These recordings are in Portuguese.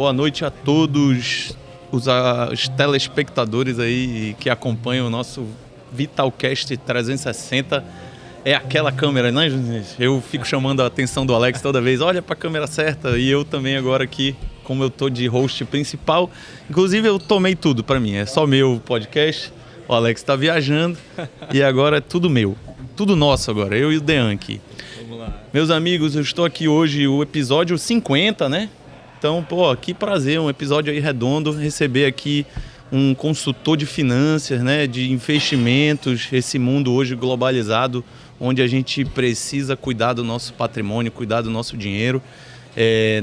Boa noite a todos os telespectadores aí que acompanham o nosso Vitalcast 360. É aquela câmera, né, gente? Eu fico chamando a atenção do Alex toda vez. Olha para a câmera certa. E eu também agora aqui, como eu tô de host principal. Inclusive eu tomei tudo para mim. É só meu podcast. O Alex tá viajando e agora é tudo meu. Tudo nosso agora. Eu e o Dean aqui. Vamos lá. Meus amigos, eu estou aqui hoje, o episódio 50, né? Então, que prazer, um episódio aí redondo, receber aqui um consultor de finanças, né, de investimentos, esse mundo hoje globalizado, onde a gente precisa cuidar do nosso patrimônio, cuidar do nosso dinheiro.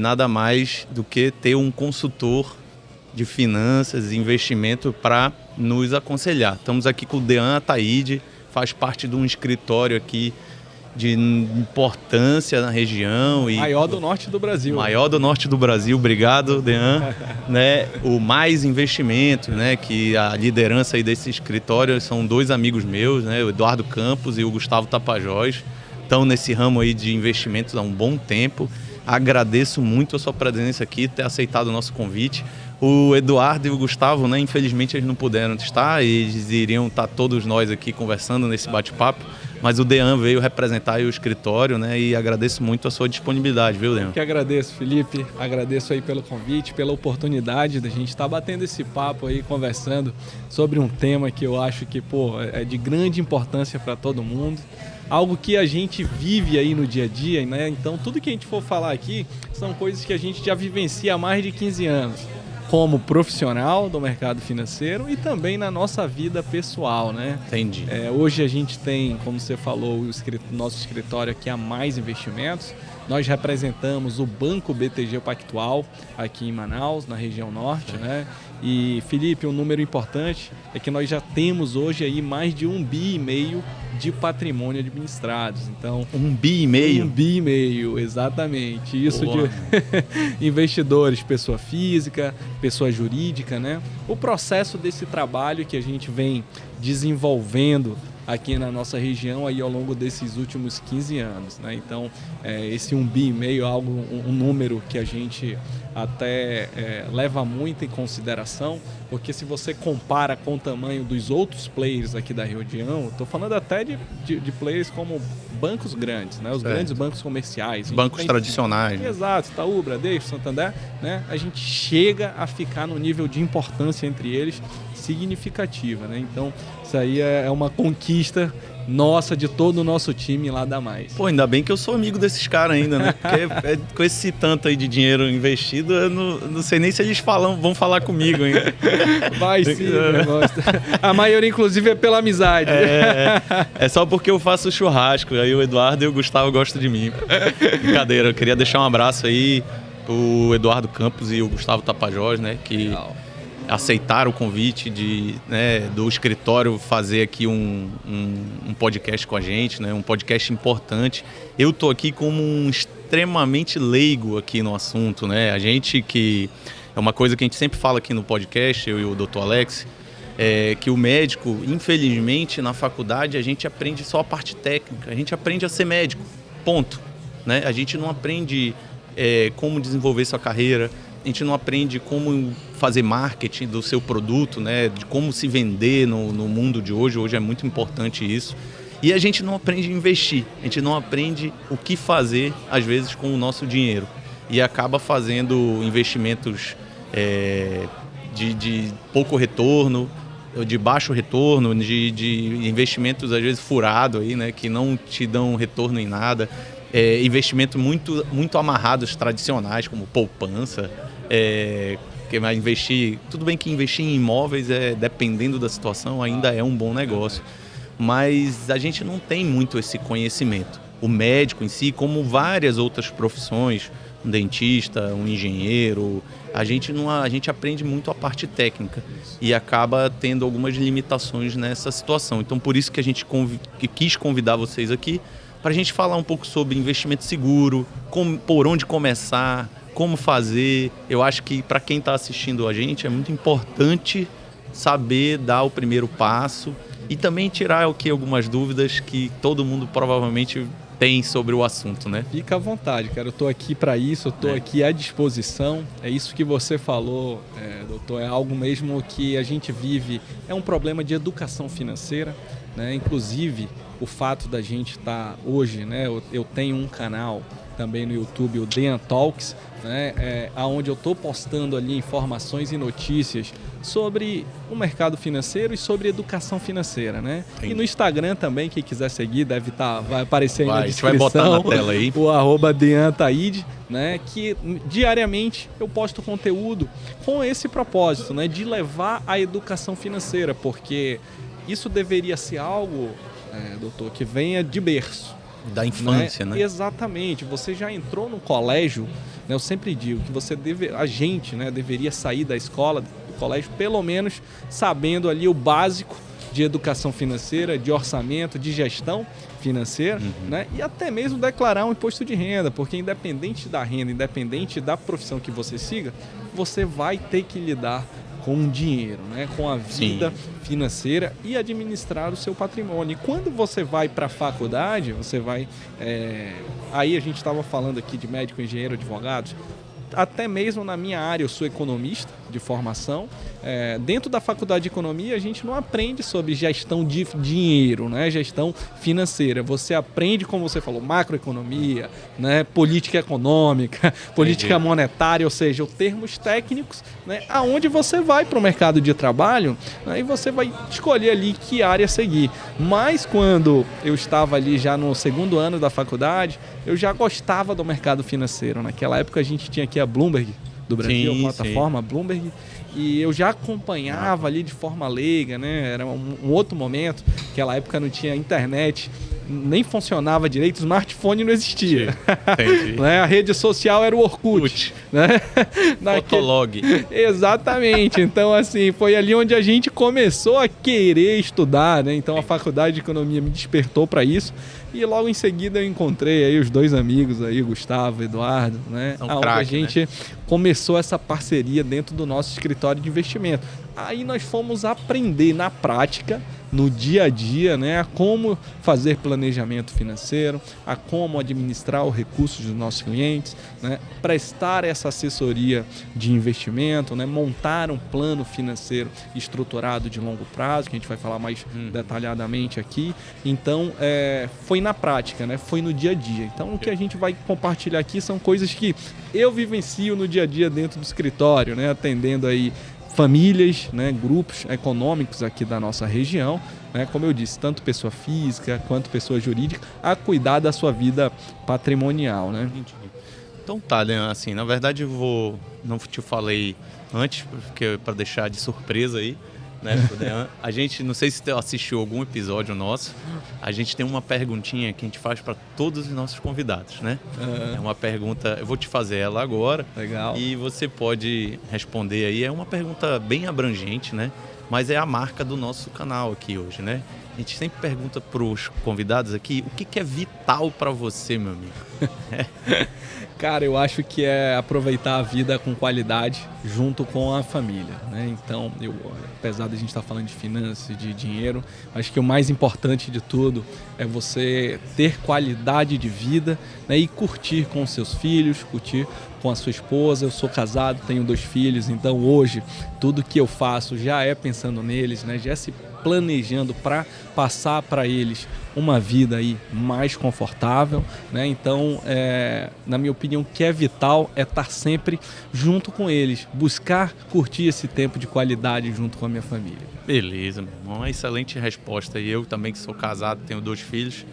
Nada mais do que ter um consultor de finanças e investimento para nos aconselhar. Estamos aqui com o Dean Ataide, faz parte de um escritório aqui de importância na região. Maior do norte do Brasil. Maior do norte do Brasil, obrigado, Dean. Né? O Mais Investimentos, né? Que a liderança aí desse escritório são dois amigos meus, né? O Eduardo Campos e o Gustavo Tapajós. Estão nesse ramo aí de investimentos há um bom tempo. Agradeço muito a sua presença aqui, ter aceitado o nosso convite. O Eduardo e o Gustavo, né, infelizmente eles não puderam estar, eles iriam estar todos nós aqui conversando nesse bate-papo, mas o Dean veio representar aí o escritório, né, e agradeço muito a sua disponibilidade, viu, Dean? Eu que agradeço, Felipe, agradeço aí pelo convite, pela oportunidade da gente estar batendo esse papo aí, conversando sobre um tema que eu acho que, é de grande importância para todo mundo. Algo que a gente vive aí no dia a dia, né? Então tudo que a gente for falar aqui são coisas que a gente já vivencia há mais de 15 anos. Como profissional do mercado financeiro e também na nossa vida pessoal, né? Entendi. Hoje a gente tem, como você falou, o nosso escritório aqui a Mais Investimentos. Nós representamos o Banco BTG Pactual aqui em Manaus, na região norte, né? E, Felipe, um número importante é que nós já temos hoje aí mais de 1,5 bi de patrimônio administrados. Então, 1,5 bi? 1,5 bi, exatamente. Isso de investidores, pessoa física, pessoa jurídica, né? O processo desse trabalho que a gente vem desenvolvendo aqui na nossa região aí ao longo desses últimos 15 anos, né? Então, esse 1,5 bi é um número que a gente até leva muito em consideração, porque se você compara com o tamanho dos outros players aqui da região, estou falando até de players como bancos grandes, né? Os grandes bancos comerciais. Bancos tradicionais. Exato, Itaú, Bradesco, Santander, né? A gente chega a ficar no nível de importância entre eles significativa, né? Então, isso aí é uma conquista nossa, de todo o nosso time lá da Mais. Ainda bem que eu sou amigo desses caras ainda, né? Porque com esse tanto aí de dinheiro investido, eu não sei nem se eles vão falar comigo ainda. Vai sim, eu gosto. A maioria, inclusive, é pela amizade. É só porque eu faço churrasco, aí o Eduardo e o Gustavo gostam de mim. Brincadeira, eu queria deixar um abraço aí pro Eduardo Campos e o Gustavo Tapajós, né? Que aceitaram o convite do escritório fazer aqui um podcast com a gente, né? Um podcast importante. Eu tô aqui como um extremamente leigo aqui no assunto, né? A gente que... É uma coisa que a gente sempre fala aqui no podcast, eu e o Dr. Alex, que o médico, infelizmente, na faculdade, a gente aprende só a parte técnica. A gente aprende a ser médico, ponto. Né? A gente não aprende como desenvolver sua carreira, a gente não aprende como fazer marketing do seu produto, né? De como se vender no mundo de hoje. Hoje é muito importante isso. E a gente não aprende a investir, a gente não aprende o que fazer, às vezes, com o nosso dinheiro. E acaba fazendo investimentos de pouco retorno, de baixo retorno, de investimentos, às vezes, furados, aí, né? Que não te dão retorno em nada. Investimentos muito, muito amarrados, tradicionais, como poupança. Que vai investir, tudo bem que investir em imóveis, dependendo da situação, ainda é um bom negócio, mas a gente não tem muito esse conhecimento. O médico em si, como várias outras profissões, um dentista, um engenheiro, a gente aprende muito a parte técnica e acaba tendo algumas limitações nessa situação. Então, por isso que a gente quis convidar vocês aqui para a gente falar um pouco sobre investimento seguro, por onde começar, como fazer. Eu acho que para quem está assistindo a gente é muito importante saber dar o primeiro passo e também tirar algumas dúvidas que todo mundo provavelmente tem sobre o assunto, né? Fica à vontade, cara. Eu estou aqui para isso, eu estou aqui à disposição. É isso que você falou, doutor, é algo mesmo que a gente vive, é um problema de educação financeira, né? Inclusive, o fato da gente estar hoje, né? Eu tenho um canal também no YouTube, o Dean Talks, né? Onde eu estou postando ali informações e notícias sobre o mercado financeiro e sobre educação financeira, né? Sim. E no Instagram também, quem quiser seguir, vai aparecer aí na descrição. A gente vai botar na tela aí. O @DeanTaid, né? Que diariamente eu posto conteúdo com esse propósito, né? De levar a educação financeira, porque isso deveria ser algo, doutor, que venha de berço. Da infância, né? Exatamente. Você já entrou no colégio, né? Eu sempre digo que a gente, né, deveria sair da escola, do colégio, pelo menos sabendo ali o básico de educação financeira, de orçamento, de gestão financeira, né? E até mesmo declarar um imposto de renda, porque independente da renda, independente da profissão que você siga, você vai ter que lidar com dinheiro, né? Com a vida financeira e administrar o seu patrimônio. E quando você vai para a faculdade, você vai... Aí a gente estava falando aqui de médico, engenheiro, advogados. Até mesmo na minha área, eu sou economista de formação. Dentro da faculdade de economia, a gente não aprende sobre gestão de dinheiro, né? Gestão financeira. Você aprende, como você falou, macroeconomia, né? Política econômica, política monetária, ou seja, os termos técnicos, né? Aonde você vai para o mercado de trabalho, né? E você vai escolher ali que área seguir. Mas quando eu estava ali já no segundo ano da faculdade, eu já gostava do mercado financeiro. Naquela época a gente tinha aqui a Bloomberg do Brasil, a plataforma Bloomberg, e eu já acompanhava ali de forma leiga, né? Era um outro momento, naquela época não tinha internet, nem funcionava direito, o smartphone não existia. Né? A rede social era o Orkut. Né? Fotolog. Exatamente. Então, assim, foi ali onde a gente começou a querer estudar, né? Então, a faculdade de economia me despertou para isso. E logo em seguida eu encontrei aí os dois amigos aí, Gustavo e Eduardo, né? Onde a gente começou essa parceria dentro do nosso escritório de investimento. Aí nós fomos aprender na prática, no dia a dia, né, a como fazer planejamento financeiro, a como administrar os recursos dos nossos clientes, né, prestar essa assessoria de investimento, né, montar um plano financeiro estruturado de longo prazo, que a gente vai falar mais detalhadamente aqui. Então, foi na prática, né, foi no dia a dia. Então, o que a gente vai compartilhar aqui são coisas que eu vivencio no dia a dia dentro do escritório, né, atendendo aí famílias, né, grupos econômicos aqui da nossa região, né, como eu disse, tanto pessoa física quanto pessoa jurídica, a da sua vida patrimonial, né? Então tá, né, assim, na verdade não te falei antes, porque para deixar de surpresa aí, né, a gente, não sei se você assistiu algum episódio nosso, a gente tem uma perguntinha que a gente faz para todos os nossos convidados, né? É uma pergunta, eu vou te fazer ela agora. Legal. E você pode responder aí, é uma pergunta bem abrangente, né? Mas é a marca do nosso canal aqui hoje, né? A gente sempre pergunta para os convidados aqui, o que é vital para você, meu amigo? Cara, eu acho que é aproveitar a vida com qualidade junto com a família, né? Então, apesar de a gente estar falando de finanças, de dinheiro, acho que o mais importante de tudo é você ter qualidade de vida, né? E curtir com seus filhos, curtir com a sua esposa. Eu sou casado, tenho 2 filhos, então hoje tudo que eu faço já é pensando neles, né? Já é se planejando para passar para eles uma vida aí mais confortável, né? Então, na minha opinião, o que é vital é estar sempre junto com eles, buscar curtir esse tempo de qualidade junto com a minha família. Beleza, meu irmão, uma excelente resposta. E eu também, que sou casado, tenho 2 filhos,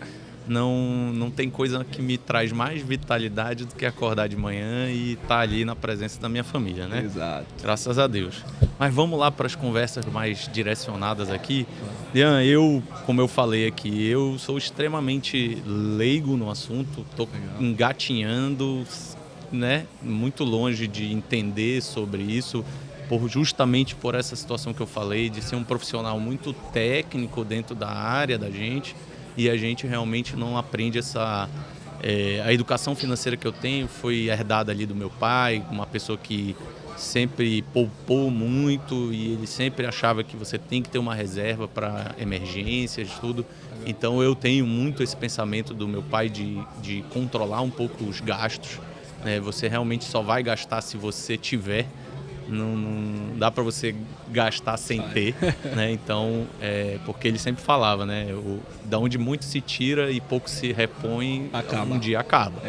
não tem coisa que me traz mais vitalidade do que acordar de manhã e estar ali na presença da minha família, né? Exato. Graças a Deus. Mas vamos lá para as conversas mais direcionadas aqui. Dean, como eu falei aqui, eu sou extremamente leigo no assunto, estou engatinhando, né? Muito longe de entender sobre isso, justamente por essa situação que eu falei, de ser um profissional muito técnico dentro da área da gente, e a gente realmente não aprende a educação financeira que eu tenho foi herdada ali do meu pai, uma pessoa que sempre poupou muito e ele sempre achava que você tem que ter uma reserva para emergências, tudo. Então eu tenho muito esse pensamento do meu pai de controlar um pouco os gastos. Né? Você realmente só vai gastar se você tiver. Não dá para você gastar sem ter, né? Então, porque ele sempre falava, né? Da onde muito se tira e pouco se repõe, um dia acaba.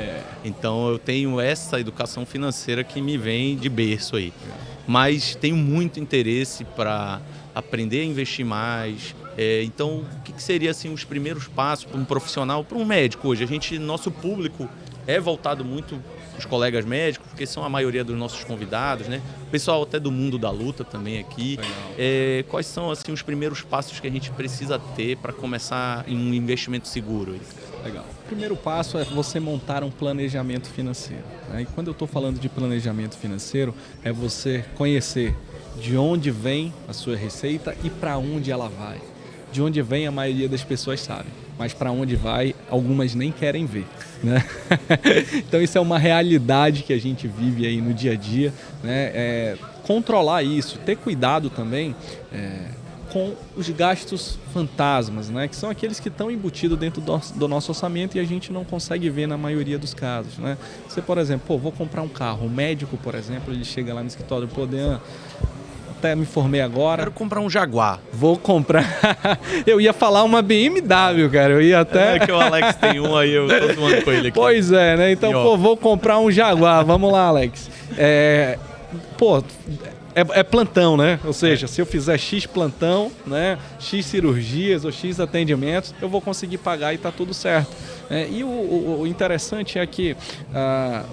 Então, eu tenho essa educação financeira que me vem de berço aí. Mas tenho muito interesse para aprender a investir mais. Então, o que seria assim, os primeiros passos para um profissional, para um médico hoje? Nosso público é voltado muito os colegas médicos, porque são a maioria dos nossos convidados, né? O pessoal até do mundo da luta também aqui. Quais são assim, os primeiros passos que a gente precisa ter para começar em um investimento seguro? Legal. O primeiro passo é você montar um planejamento financeiro. Né? E quando eu estou falando de planejamento financeiro, é você conhecer de onde vem a sua receita e para onde ela vai. De onde vem, a maioria das pessoas sabe, mas para onde vai, algumas nem querem ver, né? Então isso é uma realidade que a gente vive aí no dia a dia, né? Controlar isso, ter cuidado também com os gastos fantasmas, né? Que são aqueles que estão embutidos dentro do nosso orçamento e a gente não consegue ver na maioria dos casos, né? Você, por exemplo, vou comprar um carro, o médico, por exemplo, ele chega lá no escritório, Dean, até me formei agora. Quero comprar um Jaguar. Vou comprar. Eu ia falar uma BMW, cara. Eu ia até. Que o Alex tem um aí, eu tô zoando com ele aqui. Pois é, né? Então, vou comprar um Jaguar. Vamos lá, Alex. É plantão, né? Ou seja, se eu fizer X plantão, né? X cirurgias ou X atendimentos, eu vou conseguir pagar e tá tudo certo. E o interessante é que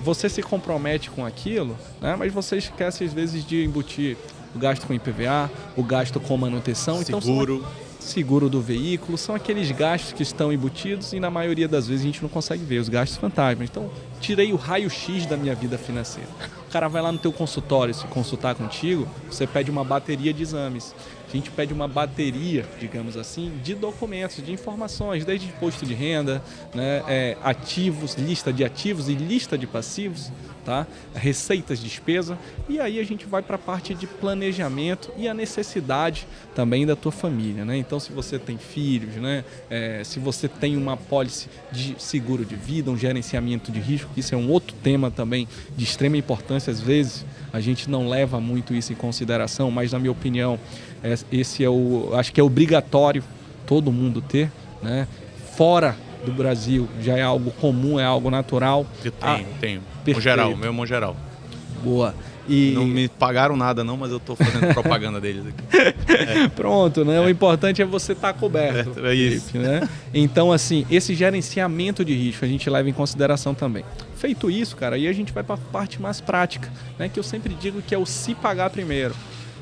você se compromete com aquilo, né? Mas você esquece às vezes de embutir o gasto com IPVA, o gasto com manutenção. Seguro. Então, seguro do veículo, são aqueles gastos que estão embutidos e na maioria das vezes a gente não consegue ver, os gastos fantasmas. Então, tirei o raio-x da minha vida financeira. O cara vai lá no teu consultório se consultar contigo, você pede uma bateria de exames. A gente pede uma bateria, digamos assim, de documentos, de informações, desde imposto de renda, né, ativos, lista de ativos e lista de passivos, tá? Receitas, despesa, e aí a gente vai para a parte de planejamento e a necessidade também da tua família, né? Então, se você tem filhos, né, se você tem uma apólice de seguro de vida, um gerenciamento de risco, isso é um outro tema também de extrema importância, às vezes a gente não leva muito isso em consideração, mas na minha opinião, esse acho que é obrigatório todo mundo ter, né? Fora do Brasil já é algo comum, é algo natural. Eu tenho. Mongeral, meu Mongeral. Boa. Não me pagaram nada não, mas eu estou fazendo propaganda deles aqui. Pronto, né? O importante é você estar coberto. É isso. Felipe, né? Então, assim, esse gerenciamento de risco a gente leva em consideração também. Feito isso, cara, aí a gente vai para a parte mais prática, né? Que eu sempre digo que é o se pagar primeiro.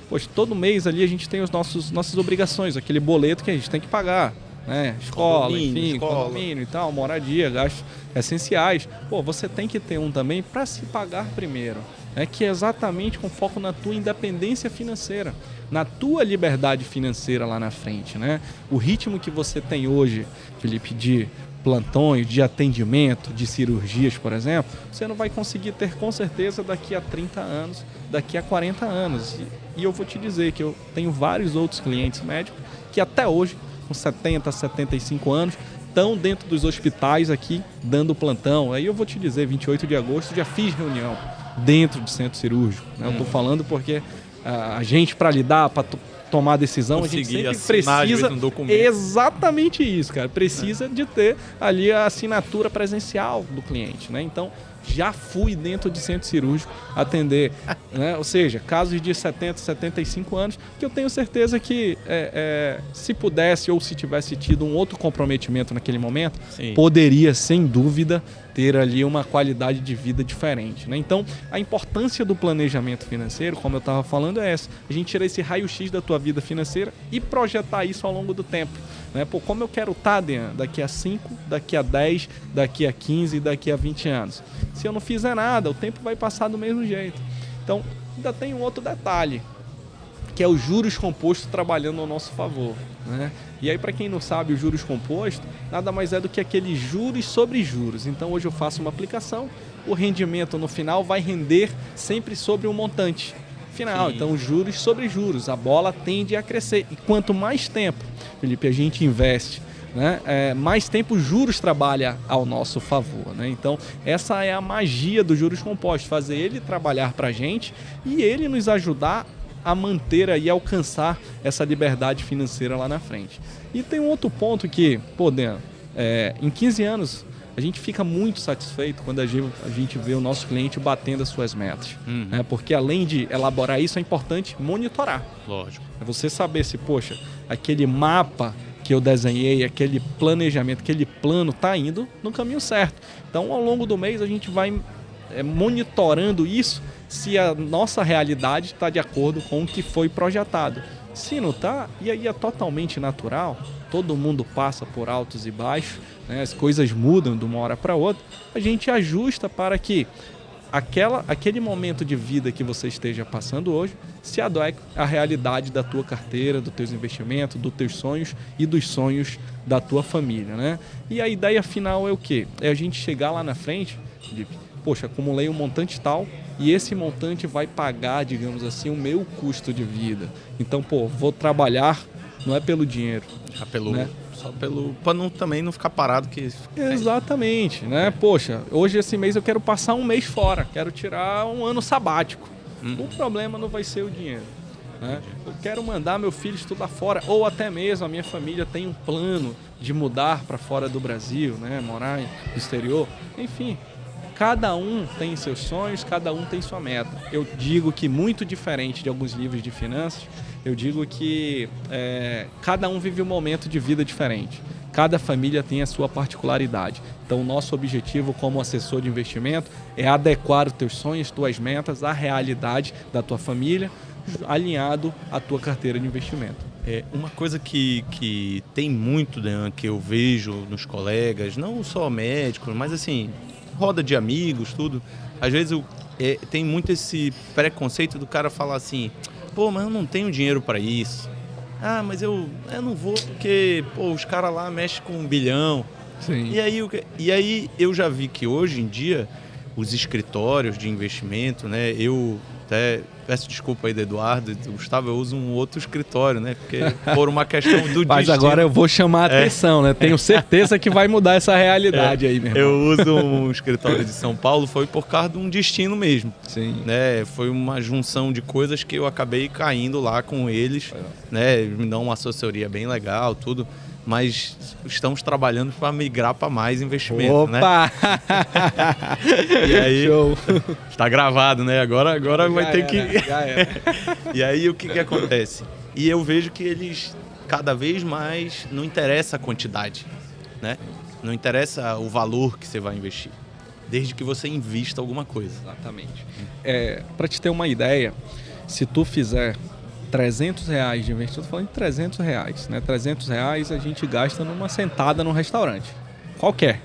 Poxa, todo mês ali a gente tem nossas obrigações, aquele boleto que a gente tem que pagar. Né? Escola, enfim, condomínio e tal, moradia, gastos essenciais. Você tem que ter um também para se pagar primeiro, né? Que é exatamente com foco na tua independência financeira, na tua liberdade financeira lá na frente, né? O ritmo que você tem hoje, Felipe, de plantões, de atendimento, de cirurgias, por exemplo, você não vai conseguir ter com certeza daqui a 30 anos, daqui a 40 anos. E eu vou te dizer que eu tenho vários outros clientes médicos que até hoje, com 70, 75 anos, estão dentro dos hospitais aqui, dando plantão. Aí eu vou te dizer, 28 de agosto, já fiz reunião dentro do centro cirúrgico. Né? Eu estou falando porque a gente, para lidar, para tomar decisão, a gente sempre precisa... Exatamente isso, cara. Precisa de ter ali a assinatura presencial do cliente, né? Então, já fui dentro de centro cirúrgico atender, né? Ou seja, casos de 70, 75 anos, que eu tenho certeza que se pudesse ou se tivesse tido um outro comprometimento naquele momento, sim, poderia, sem dúvida, ter ali uma qualidade de vida diferente, né? Então, a importância do planejamento financeiro, como eu estava falando, é essa. A gente tirar esse raio-x da tua vida financeira e projetar isso ao longo do tempo, né? Como eu quero estar, Dean, daqui a 5, daqui a 10, daqui a 15, daqui a 20 anos. Se eu não fizer nada, o tempo vai passar do mesmo jeito. Então, ainda tem um outro detalhe, que é os juros compostos trabalhando ao nosso favor, né? E aí, para quem não sabe, os juros compostos nada mais é do que aqueles juros sobre juros. Então, hoje eu faço uma aplicação, o rendimento no final vai render sempre sobre um montante final. Sim. Então, juros sobre juros, a bola tende a crescer. E quanto mais tempo, Felipe, a gente investe né, mais tempo os juros trabalham ao nosso favor, né? Então, essa é a magia dos juros compostos, fazer ele trabalhar para a gente e ele nos ajudar a manter e alcançar essa liberdade financeira lá na frente. E tem um outro ponto que, Dan, em 15 anos, a gente fica muito satisfeito quando a gente vê o nosso cliente batendo as suas metas. Né? Porque além de elaborar isso, é importante monitorar. Lógico. É você saber se, aquele mapa que eu desenhei, aquele planejamento, aquele plano está indo no caminho certo. Então, ao longo do mês, a gente vai monitorando isso, se a nossa realidade está de acordo com o que foi projetado. Se não está, e aí é totalmente natural, todo mundo passa por altos e baixos, né? As coisas mudam de uma hora para outra, a gente ajusta para que aquele momento de vida que você esteja passando hoje se adeque à realidade da tua carteira, dos teus investimentos, dos teus sonhos e dos sonhos da tua família, né? E a ideia final é o quê? É a gente chegar lá na frente, acumulei um montante tal e esse montante vai pagar, digamos assim, o meu custo de vida. Então, vou trabalhar, não é pelo dinheiro. Né? Só para também não ficar parado. Exatamente, né? Hoje esse mês eu quero passar um mês fora, quero tirar um ano sabático. O problema não vai ser o dinheiro. Né? Eu quero mandar meu filho estudar fora, ou até mesmo a minha família tem um plano de mudar para fora do Brasil, né? Morar no exterior, enfim. Cada um tem seus sonhos, cada um tem sua meta. Eu digo que muito diferente de alguns livros de finanças, eu digo que cada um vive um momento de vida diferente. Cada família tem a sua particularidade. Então, o nosso objetivo como assessor de investimento é adequar os teus sonhos, tuas metas à realidade da tua família, alinhado à tua carteira de investimento. Uma coisa que tem muito, Dan, que eu vejo nos colegas, não só médicos, mas assim, roda de amigos, tudo. Às vezes tem muito esse preconceito do cara falar assim, mas eu não tenho dinheiro para isso. Mas eu não vou porque os caras lá mexem com 1 bilhão. Sim. E aí eu já vi que hoje em dia os escritórios de investimento, né? Eu até peço desculpa aí do Eduardo e do Gustavo, eu uso um outro escritório, né? Porque por uma questão do Mas destino. agora eu vou chamar a atenção, né? Tenho certeza que vai mudar essa realidade aí, meu irmão. Eu uso um escritório de São Paulo, foi por causa de um destino mesmo. Sim. Né? Foi uma junção de coisas que eu acabei caindo lá com eles, né? Eles me dão uma assessoria bem legal, tudo. Mas estamos trabalhando para migrar para mais investimento. Opa! Né? E aí, show. Está gravado, né? Agora vai ter que... Já era. E aí o que acontece? E eu vejo que eles cada vez mais não interessa a quantidade, né? Não interessa o valor que você vai investir, desde que você invista alguma coisa. Exatamente. Para te ter uma ideia, se tu fizer R$300 de investimento, estou falando de R$300, né? R$300 a gente gasta numa sentada num restaurante, qualquer.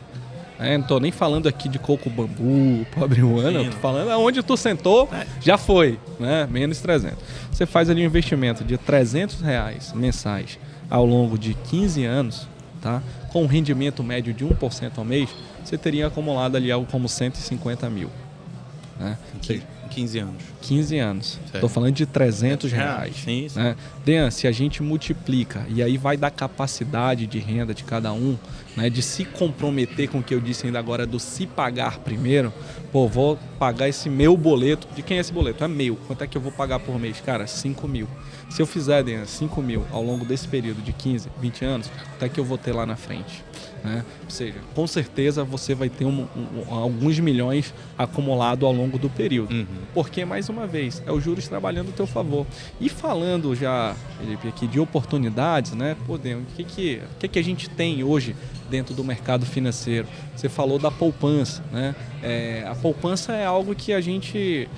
Não estou nem falando aqui de coco bambu, pobre Juana, estou falando aonde tu sentou, já foi, né? Menos 300. Você faz ali um investimento de R$300 mensais ao longo de 15 anos, tá? Com um rendimento médio de 1% ao mês, você teria acumulado ali algo como 150 mil. Né? 15 anos. 15 anos. Estou falando de R$300. Sim. Né? Dean, se a gente multiplica, e aí vai da capacidade de renda de cada um, né, de se comprometer com o que eu disse ainda agora, do se pagar primeiro, vou pagar esse meu boleto. De quem é esse boleto? É meu. Quanto é que eu vou pagar por mês? Cara, 5 mil. Se eu fizer, Dean, 5 mil ao longo desse período de 15, 20 anos, quanto é que eu vou ter lá na frente? Né? Ou seja, com certeza você vai ter alguns milhões acumulado ao longo do período. Porque, mais uma vez, é os juros trabalhando a teu favor. E falando já, Felipe, aqui de oportunidades, né? O que a gente tem hoje dentro do mercado financeiro? Você falou da poupança, né? A poupança é algo que a gente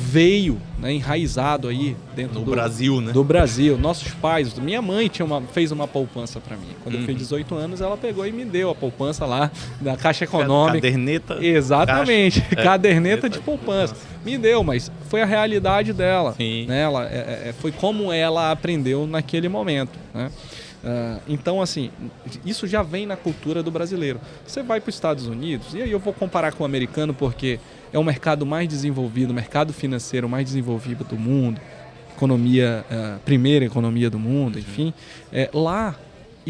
veio, né, enraizado aí dentro do Brasil, né? Do Brasil. Nossos pais, minha mãe fez uma poupança para mim. Quando eu fiz 18 anos, ela pegou e me deu a poupança lá da Caixa Econômica. Caderneta. Exatamente, caderneta de poupança. Me deu, mas foi a realidade dela. Sim. Né? Foi como ela aprendeu naquele momento, né? Então, assim, isso já vem na cultura do brasileiro. Você vai para os Estados Unidos, e aí eu vou comparar com o americano porque é o mercado mais desenvolvido, o mercado financeiro mais desenvolvido do mundo, primeira economia do mundo, enfim. Lá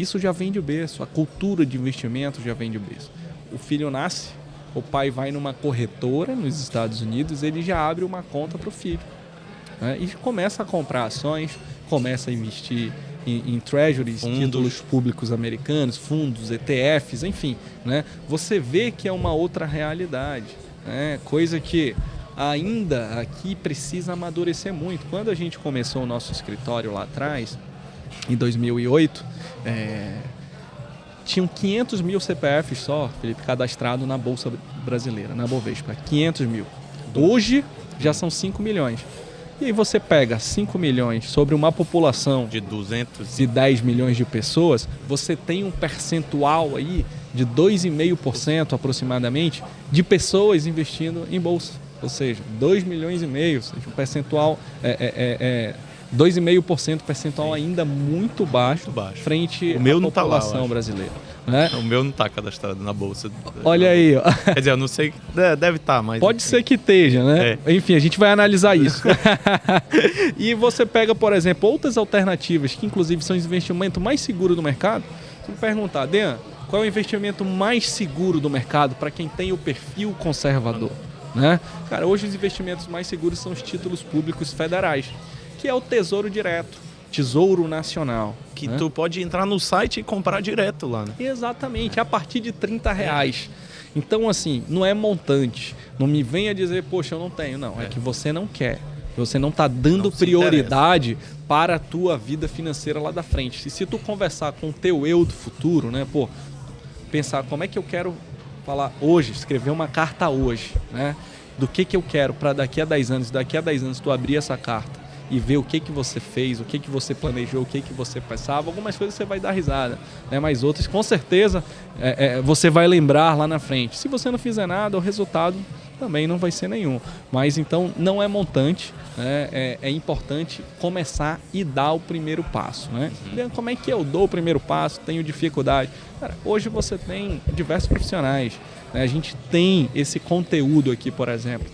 Isso já vem de berço, a cultura de investimento já vem de berço. O filho nasce, o pai vai numa corretora nos Estados Unidos, ele já abre uma conta para o filho, né? E começa a comprar ações, começa a investir em treasuries, títulos públicos americanos, fundos, ETFs, enfim, né? Você vê que é uma outra realidade, né? Coisa que ainda aqui precisa amadurecer muito. Quando a gente começou o nosso escritório lá atrás, em 2008, tinham 500 mil CPFs só, Felipe, cadastrado na Bolsa Brasileira, na Bovespa, 500 mil. Hoje já são 5 milhões. E aí você pega 5 milhões sobre uma população de 210 milhões de pessoas, você tem um percentual aí de 2,5% aproximadamente de pessoas investindo em bolsa. Ou seja, 2 milhões e meio, um percentual 2,5% percentual ainda muito baixo frente à população brasileira. Né? O meu não está cadastrado na bolsa. Olha aí. Ó. Quer dizer, eu não sei, deve estar, mas... Pode ser que esteja, né? Enfim, a gente vai analisar isso. E você pega, por exemplo, outras alternativas, que inclusive são os investimentos mais seguros do mercado. Se me perguntar, Dean, qual é o investimento mais seguro do mercado para quem tem o perfil conservador? Né? Cara, hoje os investimentos mais seguros são os títulos públicos federais, que é o Tesouro Direto, Tesouro Nacional. Que tu pode entrar no site e comprar direto lá, né? Exatamente, a partir de R$30. Então, assim, não é montante. Não me venha dizer, poxa, eu não tenho. Não, é que você não quer. Você não está dando prioridade para a tua vida financeira lá da frente. E se tu conversar com o teu eu do futuro, né? Pô, pensar como é que eu quero falar hoje, escrever uma carta hoje, né? Do que eu quero para daqui a 10 anos. Daqui a 10 anos tu abrir essa carta e ver o que você fez, o que você planejou, o que você pensava. Algumas coisas você vai dar risada, né? Mas outras, com certeza, você vai lembrar lá na frente. Se você não fizer nada, o resultado também não vai ser nenhum. Mas então não é montante, né? É importante começar e dar o primeiro passo, né? Como é que eu dou o primeiro passo? Tenho dificuldade. Cara, hoje você tem diversos profissionais, né? A gente tem esse conteúdo aqui, por exemplo,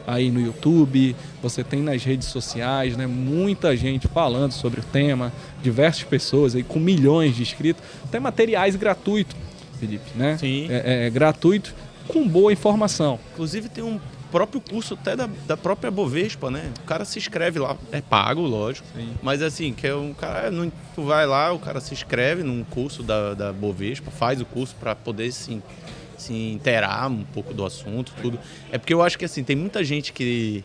aí no YouTube, você tem nas redes sociais, né? Muita gente falando sobre o tema, diversas pessoas aí com milhões de inscritos, até materiais gratuitos, Felipe, né? Sim. Gratuito, com boa informação. Inclusive tem um próprio curso até da própria Bovespa, né? O cara se inscreve lá, é pago, lógico, mas assim, que é um cara, tu vai lá, o cara se inscreve num curso da Bovespa, faz o curso para poder se inteirar um pouco do assunto, tudo. É porque eu acho que assim, tem muita gente que,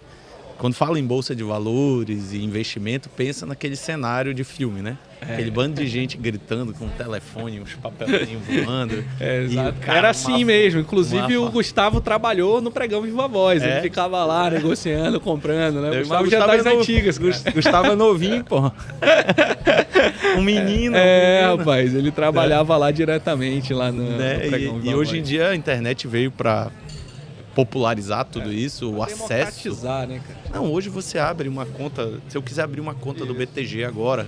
quando fala em bolsa de valores e investimento, pensa naquele cenário de filme, né? Aquele bando de gente gritando com o telefone, uns papelzinhos voando. Exato. Era assim mesmo. Inclusive o Gustavo trabalhou no Pregão Viva Voz. Ele ficava lá negociando, comprando, né? O Gustavo já das antigas. Gustavo é novinho, pô. Um menino. Rapaz, ele trabalhava lá diretamente lá no Pregão Viva Voz. E hoje em dia a internet veio para popularizar tudo isso, o acesso. Né, cara? Não, hoje você abre uma conta, se eu quiser abrir uma conta do BTG agora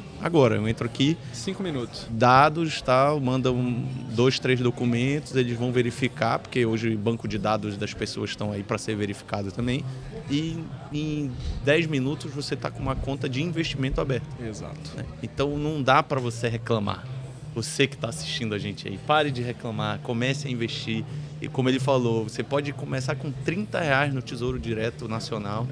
eu entro aqui, 5 minutos. Dados, tal, mandam 2, 3 documentos, eles vão verificar, porque hoje o banco de dados das pessoas estão aí para ser verificado também, e em 10 minutos você está com uma conta de investimento aberta. Exato. Né? Então não dá para você reclamar. Você que está assistindo a gente aí, pare de reclamar, comece a investir. E como ele falou, você pode começar com R$30 no Tesouro Direto Nacional.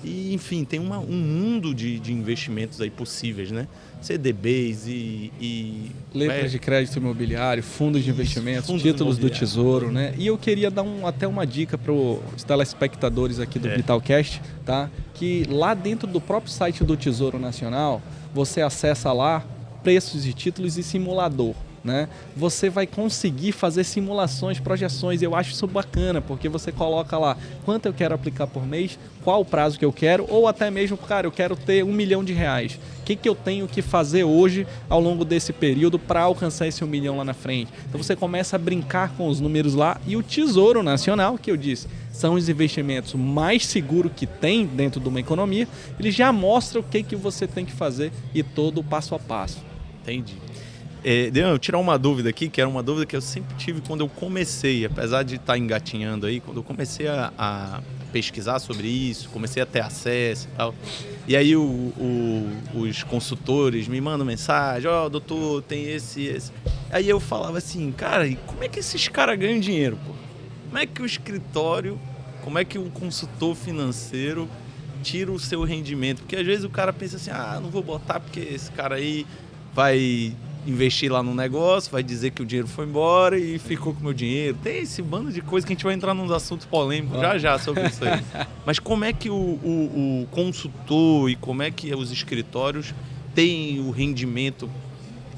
E, enfim, tem um mundo de investimentos aí possíveis, né? CDBs e letras de crédito imobiliário, fundos de investimentos, títulos do Tesouro, né? E eu queria dar até uma dica para os telespectadores aqui do Vitalcast, tá? Que lá dentro do próprio site do Tesouro Nacional, você acessa lá preços de títulos e simulador, né? Você vai conseguir fazer simulações, projeções. Eu acho isso bacana, porque você coloca lá quanto eu quero aplicar por mês, qual o prazo que eu quero, ou até mesmo, cara, eu quero ter R$1 milhão. O que eu tenho que fazer hoje ao longo desse período para alcançar esse 1 milhão lá na frente? Então você começa a brincar com os números lá, e o Tesouro Nacional, que eu disse, são os investimentos mais seguros que tem dentro de uma economia. Ele já mostra o que você tem que fazer e todo o passo a passo. Entendi. Eu tirar uma dúvida aqui, que era uma dúvida que eu sempre tive quando eu comecei, apesar de estar engatinhando aí, quando eu comecei a pesquisar sobre isso, comecei a ter acesso e tal. E aí os consultores me mandam mensagem, doutor, tem esse. Aí eu falava assim, cara, e como é que esses caras ganham dinheiro, pô? Como é que o escritório, como é que o consultor financeiro tira o seu rendimento? Porque às vezes o cara pensa assim, não vou botar porque esse cara aí vai investir lá no negócio, vai dizer que o dinheiro foi embora e ficou com o meu dinheiro. Tem esse bando de coisa que a gente vai entrar nos assuntos polêmicos já sobre isso aí. Mas como é que o consultor e como é que os escritórios têm o rendimento,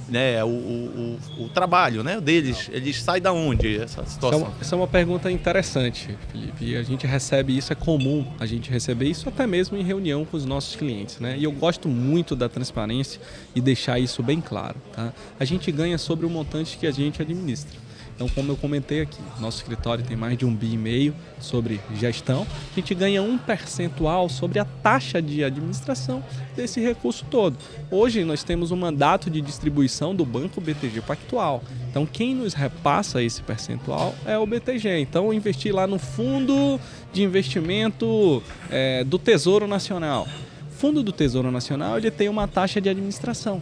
né, o trabalho, né, deles? Eles saem da onde essa situação? Essa é uma pergunta interessante, Felipe. E a gente recebe isso, é comum a gente receber isso até mesmo em reunião com os nossos clientes, né? E eu gosto muito da transparência e deixar isso bem claro, tá? A gente ganha sobre o montante que a gente administra. Então, como eu comentei aqui, nosso escritório tem mais de 1,5 bi sobre gestão. A gente ganha um percentual sobre a taxa de administração desse recurso todo. Hoje, nós temos um mandato de distribuição do Banco BTG Pactual. Então, quem nos repassa esse percentual é o BTG. Então, investir lá no Fundo de Investimento do Tesouro Nacional. Fundo do Tesouro Nacional, ele tem uma taxa de administração.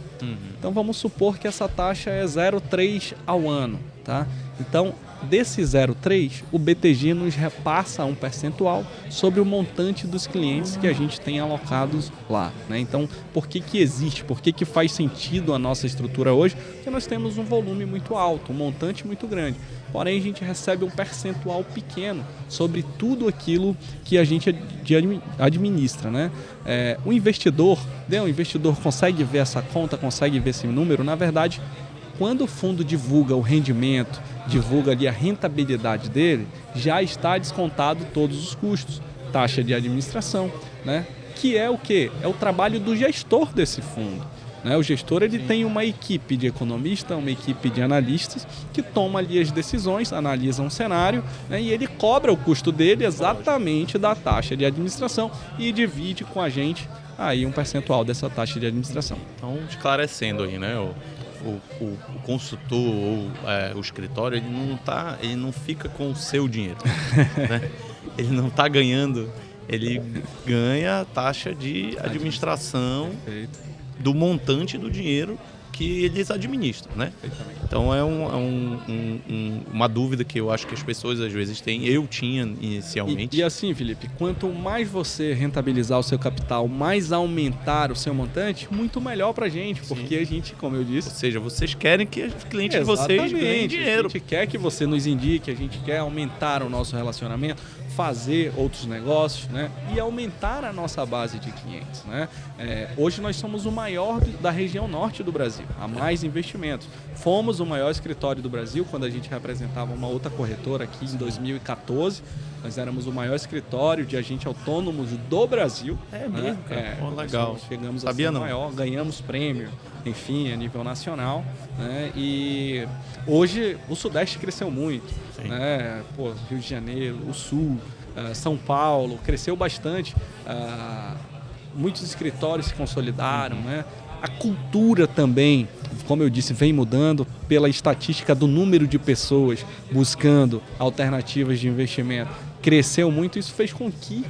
Então vamos supor que essa taxa é 0,3 ao ano, tá? Então, desse 0,3, o BTG nos repassa um percentual sobre o montante dos clientes que a gente tem alocados lá, né? Então, por que existe? Por que faz sentido a nossa estrutura hoje? Porque nós temos um volume muito alto, um montante muito grande. Porém, a gente recebe um percentual pequeno sobre tudo aquilo que a gente administra, né? O investidor consegue ver essa conta, consegue ver esse número. Na verdade, quando o fundo divulga o rendimento, divulga ali a rentabilidade dele, já está descontado todos os custos, taxa de administração, né? Que é o quê? É o trabalho do gestor desse fundo. Né? O gestor ele tem uma equipe de economistas, uma equipe de analistas que toma ali as decisões, analisa um cenário, né? E ele cobra o custo dele exatamente da taxa de administração e divide com a gente aí um percentual dessa taxa de administração. Então, esclarecendo aí, né? O consultor ou o escritório, ele não fica com o seu dinheiro. Né? Ele não está ganhando, ele ganha a taxa de administração. Perfeito. Do montante do dinheiro que eles administram, né? Então é uma dúvida que eu acho que as pessoas às vezes têm, eu tinha inicialmente. E assim, Felipe, quanto mais você rentabilizar o seu capital, mais aumentar o seu montante, muito melhor pra gente, porque a gente, como eu disse... Ou seja, vocês querem que os clientes de vocês ganhem dinheiro. A gente quer que você nos indique, a gente quer aumentar o nosso relacionamento, fazer outros negócios, né? E aumentar a nossa base de clientes, né? Hoje nós somos o maior da região norte do Brasil, há mais investimentos. Fomos o maior escritório do Brasil quando a gente representava uma outra corretora aqui em 2014. Nós éramos o maior escritório de agentes autônomos do Brasil. É mesmo, cara? Legal. Chegamos Sabia a ser não? maior, ganhamos prêmio, enfim, a nível nacional, né? E hoje o Sudeste cresceu muito, né? Rio de Janeiro, o Sul, São Paulo, cresceu bastante. Muitos escritórios se consolidaram, né? A cultura também, como eu disse, vem mudando pela estatística do número de pessoas buscando alternativas de investimento. Cresceu muito, isso fez com que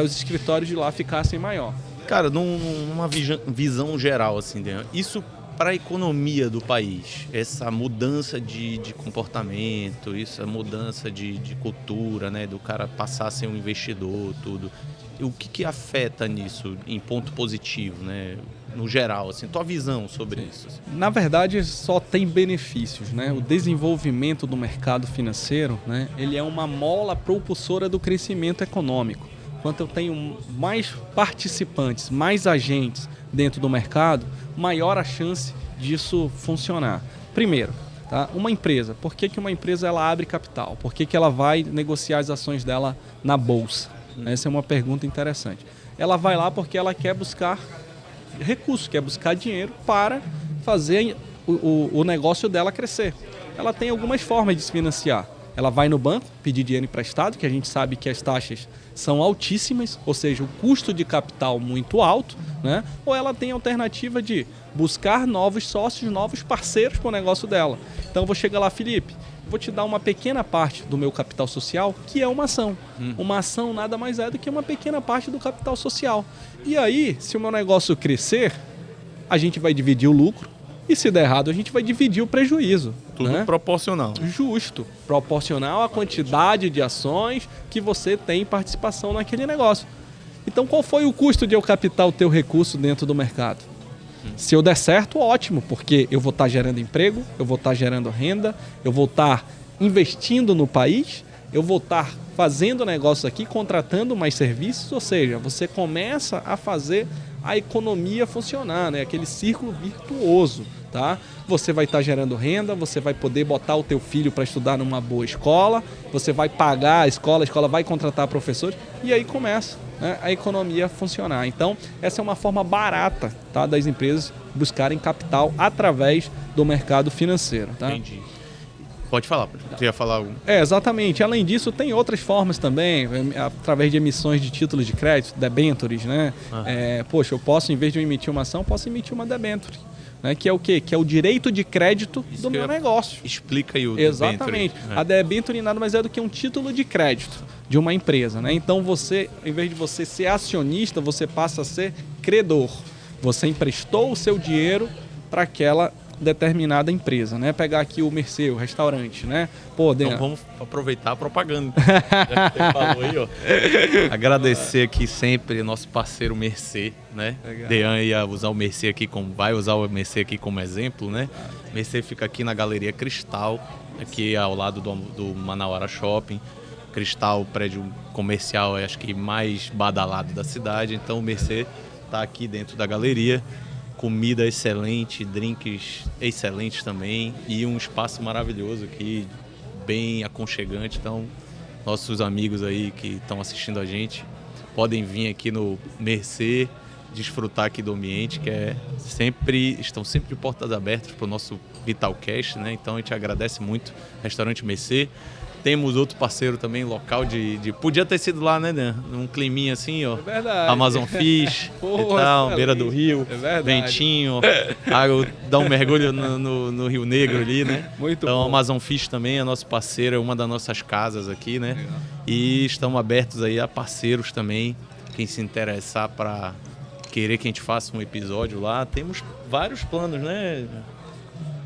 os escritórios de lá ficassem maior. Cara, numa visão geral, assim, isso para a economia do país, essa mudança de comportamento, essa mudança de cultura, né, do cara passar a ser um investidor, tudo. O que afeta nisso em ponto positivo, né? No geral, assim, tua visão sobre isso? Assim. Na verdade, só tem benefícios, né? O desenvolvimento do mercado financeiro, né? Ele é uma mola propulsora do crescimento econômico. Quanto eu tenho mais participantes, mais agentes dentro do mercado, maior a chance disso funcionar. Primeiro, tá? Uma empresa. Por que uma empresa ela abre capital? Por que ela vai negociar as ações dela na bolsa? Essa é uma pergunta interessante. Ela vai lá porque ela quer buscar recursos, quer buscar dinheiro para fazer o negócio dela crescer. Ela tem algumas formas de se financiar. Ela vai no banco pedir dinheiro emprestado, que a gente sabe que as taxas são altíssimas, ou seja, o custo de capital muito alto, né? Ou ela tem a alternativa de buscar novos sócios, novos parceiros para o negócio dela. Então eu vou chegar lá, Felipe, vou te dar uma pequena parte do meu capital social, que é uma ação. Uma ação nada mais é do que uma pequena parte do capital social. E aí, se o meu negócio crescer, a gente vai dividir o lucro. E se der errado, a gente vai dividir o prejuízo. Tudo né? proporcional. Justo. Proporcional à quantidade de ações que você tem participação naquele negócio. Então, qual foi o custo de eu captar o teu recurso dentro do mercado? Se eu der certo, ótimo, porque eu vou estar gerando emprego, eu vou estar gerando renda, eu vou estar investindo no país, eu vou estar fazendo negócio aqui, contratando mais serviços, ou seja, você começa a fazer a economia funcionar, né? Aquele círculo virtuoso, tá? Você vai estar gerando renda, você vai poder botar o teu filho para estudar numa boa escola, você vai pagar a escola vai contratar professores e aí começa, né, a economia funcionar. Então, essa é uma forma barata, tá, das empresas buscarem capital através do mercado financeiro, tá? Entendi. Pode falar, você ia falar algum? Exatamente. Além disso, tem outras formas também, através de emissões de títulos de crédito, debentures, né? Poxa, eu posso, em vez de eu emitir uma ação, posso emitir uma debenture. Né? Que é o quê? Que é o direito de crédito do meu negócio. Explica aí o Exatamente. debenture. A debenture nada mais é do que um título de crédito de uma empresa, né? Então você, em vez de você ser acionista, você passa a ser credor. Você emprestou o seu dinheiro para aquela determinada empresa, né? Pegar aqui o Mercê, o restaurante, né? Pô, então vamos aproveitar a propaganda. Já que você falou aí, ó. Agradecer aqui sempre nosso parceiro Mercê, né? Legal. Dean ia usar o Mercê aqui vai usar o Mercê aqui como exemplo, né? Mercê fica aqui na Galeria Cristal, aqui ao lado do Manauara Shopping. Cristal, prédio comercial, acho que mais badalado da cidade. Então o Mercê tá aqui dentro da galeria. Comida excelente, drinks excelentes também e um espaço maravilhoso aqui, bem aconchegante. Então, nossos amigos aí que estão assistindo a gente podem vir aqui no Mercê, desfrutar aqui do ambiente, que estão sempre de portas abertas para o nosso Vitalcast, né? Então, a gente agradece muito, Restaurante Mercê. Temos outro parceiro também, local podia ter sido lá, né, Dan? Num climinha assim, ó. É verdade. Amazon Fish Pô, e tal, beira do excelente. rio, É verdade. ventinho, água, dá um mergulho no Rio Negro ali, né? Muito então, bom. Amazon Fish também é nosso parceiro, é uma das nossas casas aqui, né? Legal. E estamos abertos aí a parceiros também, quem se interessar para querer que a gente faça um episódio lá. Temos vários planos, né?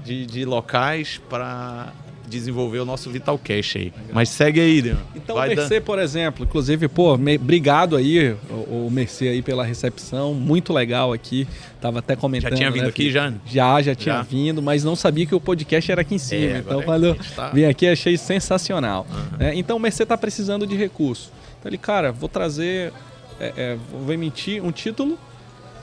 De locais para desenvolver o nosso Vitalcast aí. Legal. Mas segue aí, Dean. Então o Mercê, por exemplo, inclusive, obrigado aí, o Mercê aí pela recepção, muito legal aqui. Tava até comentando. Já tinha vindo, né, aqui já? Já tinha vindo, mas não sabia que o podcast era aqui em cima. Então quando eu vim aqui achei sensacional. Então o Mercê tá precisando de recurso. Então ele, cara, vou trazer, vou emitir um título,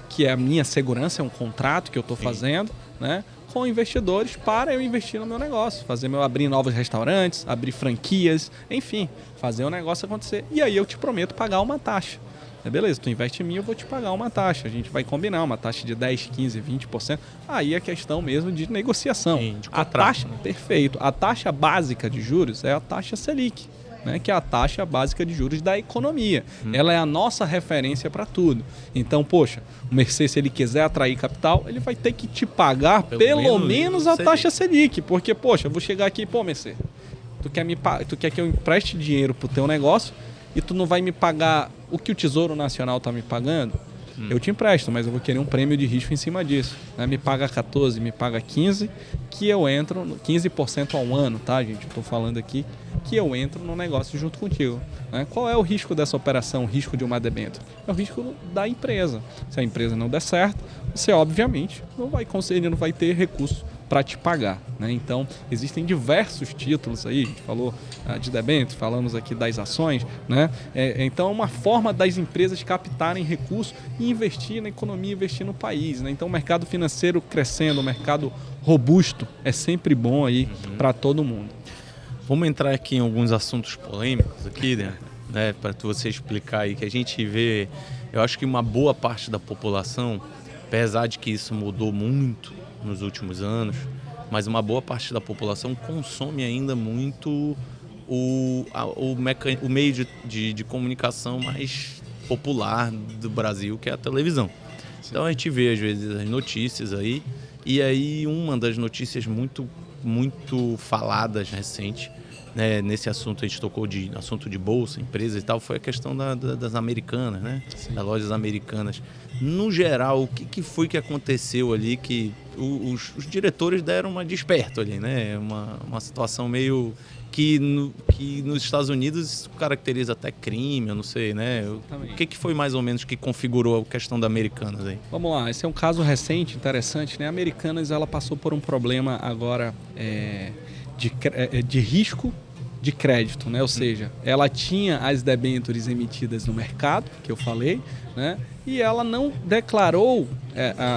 que é a minha segurança, é um contrato que eu tô fazendo, né? Com investidores para eu investir no meu negócio, abrir novos restaurantes, abrir franquias, enfim, fazer o negócio acontecer. E aí eu te prometo pagar uma taxa. Beleza, tu investe em mim, eu vou te pagar uma taxa. A gente vai combinar uma taxa de 10, 15, 20%. Aí é questão mesmo de negociação. Sim, de a taxa, perfeito. A taxa básica de juros é a taxa Selic, né, que é a taxa básica de juros da economia. Ela é a nossa referência para tudo. Então, poxa, o Mercê, se ele quiser atrair capital, ele vai ter que te pagar pelo menos a taxa Selic. Porque, poxa, eu vou chegar aqui, Mercê, tu quer que eu empreste dinheiro pro teu negócio e tu não vai me pagar o que o Tesouro Nacional tá me pagando? Eu te empresto, mas eu vou querer um prêmio de risco em cima disso. Né? Me paga 14, me paga 15, que eu entro, 15% ao ano, tá, gente? Eu tô falando aqui que eu entro no negócio junto contigo. Né? Qual é o risco dessa operação, o risco de uma debênture? É o risco da empresa. Se a empresa não der certo, você obviamente não vai conseguir, não vai ter recurso para te pagar, né? Então, existem diversos títulos aí, a gente falou de debênture, falamos aqui das ações, né? Então, é uma forma das empresas captarem recursos e investir na economia, investir no país, né? Então, o mercado financeiro crescendo, o mercado robusto é sempre bom aí para todo mundo. Vamos entrar aqui em alguns assuntos polêmicos aqui, né? Para você explicar aí, que a gente vê, eu acho que uma boa parte da população, apesar de que isso mudou muito nos últimos anos, mas uma boa parte da população consome ainda muito o meio de comunicação mais popular do Brasil, que é a televisão. Sim. Então a gente vê às vezes as notícias aí, e aí uma das notícias muito muito faladas recente, né, nesse assunto. A gente tocou de assunto de bolsa, empresas e tal, foi a questão das americanas, né? Sim. Das lojas americanas. No geral, o que foi que aconteceu ali que os diretores deram uma desperto ali, né? Uma situação meio que nos Estados Unidos isso caracteriza até crime, eu não sei, né? O que foi mais ou menos que configurou a questão da Americanas aí? Vamos lá, esse é um caso recente, interessante, né? A Americanas, ela passou por um problema agora de risco de crédito, né? Ou seja, ela tinha as debêntures emitidas no mercado, que eu falei, né? E ela não declarou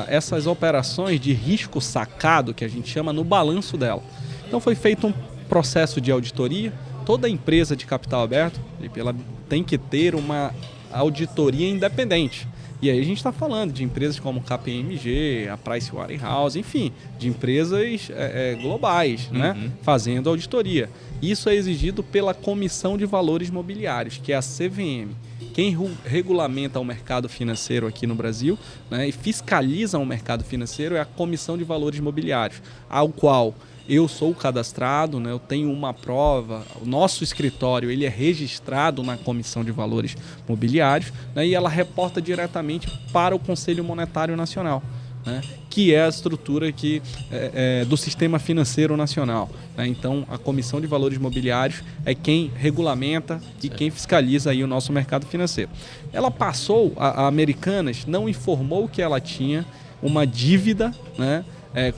essas operações de risco sacado, que a gente chama, no balanço dela. Então foi feito um processo de auditoria. Toda empresa de capital aberto, ela tem que ter uma auditoria independente. E aí a gente está falando de empresas como KPMG, a Pricewaterhouse, enfim, de empresas globais, né, fazendo auditoria. Isso é exigido pela Comissão de Valores Mobiliários, que é a CVM. Quem regulamenta o mercado financeiro aqui no Brasil, né, e fiscaliza o mercado financeiro é a Comissão de Valores Mobiliários, ao qual eu sou cadastrado, né, eu tenho uma prova, o nosso escritório ele é registrado na Comissão de Valores Mobiliários, né, e ela reporta diretamente para o Conselho Monetário Nacional, né, que é a estrutura do Sistema Financeiro Nacional. Né? Então, a Comissão de Valores Mobiliários é quem regulamenta e quem fiscaliza aí o nosso mercado financeiro. Ela passou, a Americanas não informou que ela tinha uma dívida, né,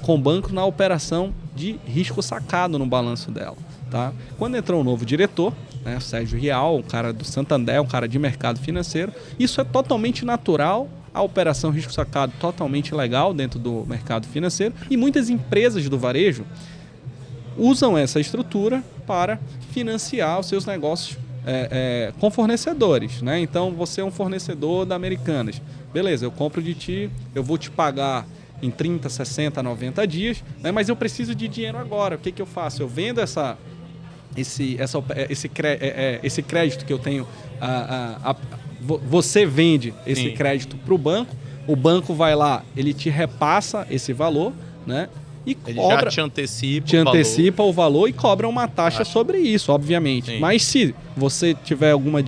com o banco na operação de risco sacado no balanço dela. Tá? Quando entrou um novo diretor, né, Sérgio Rial, um cara do Santander, um cara de mercado financeiro, isso é totalmente natural, a operação risco sacado totalmente legal dentro do mercado financeiro, e muitas empresas do varejo usam essa estrutura para financiar os seus negócios com fornecedores. Né? Então, você é um fornecedor da Americanas. Beleza, eu compro de ti, eu vou te pagar em 30, 60, 90 dias, né? Mas eu preciso de dinheiro agora. O que eu faço? Eu vendo esse crédito que eu tenho, você vende esse crédito para o banco, o banco vai lá, ele te repassa esse valor, né? E ele cobra, já te antecipa o valor e cobra uma taxa sobre isso, obviamente. Sim. Mas se você tiver alguma...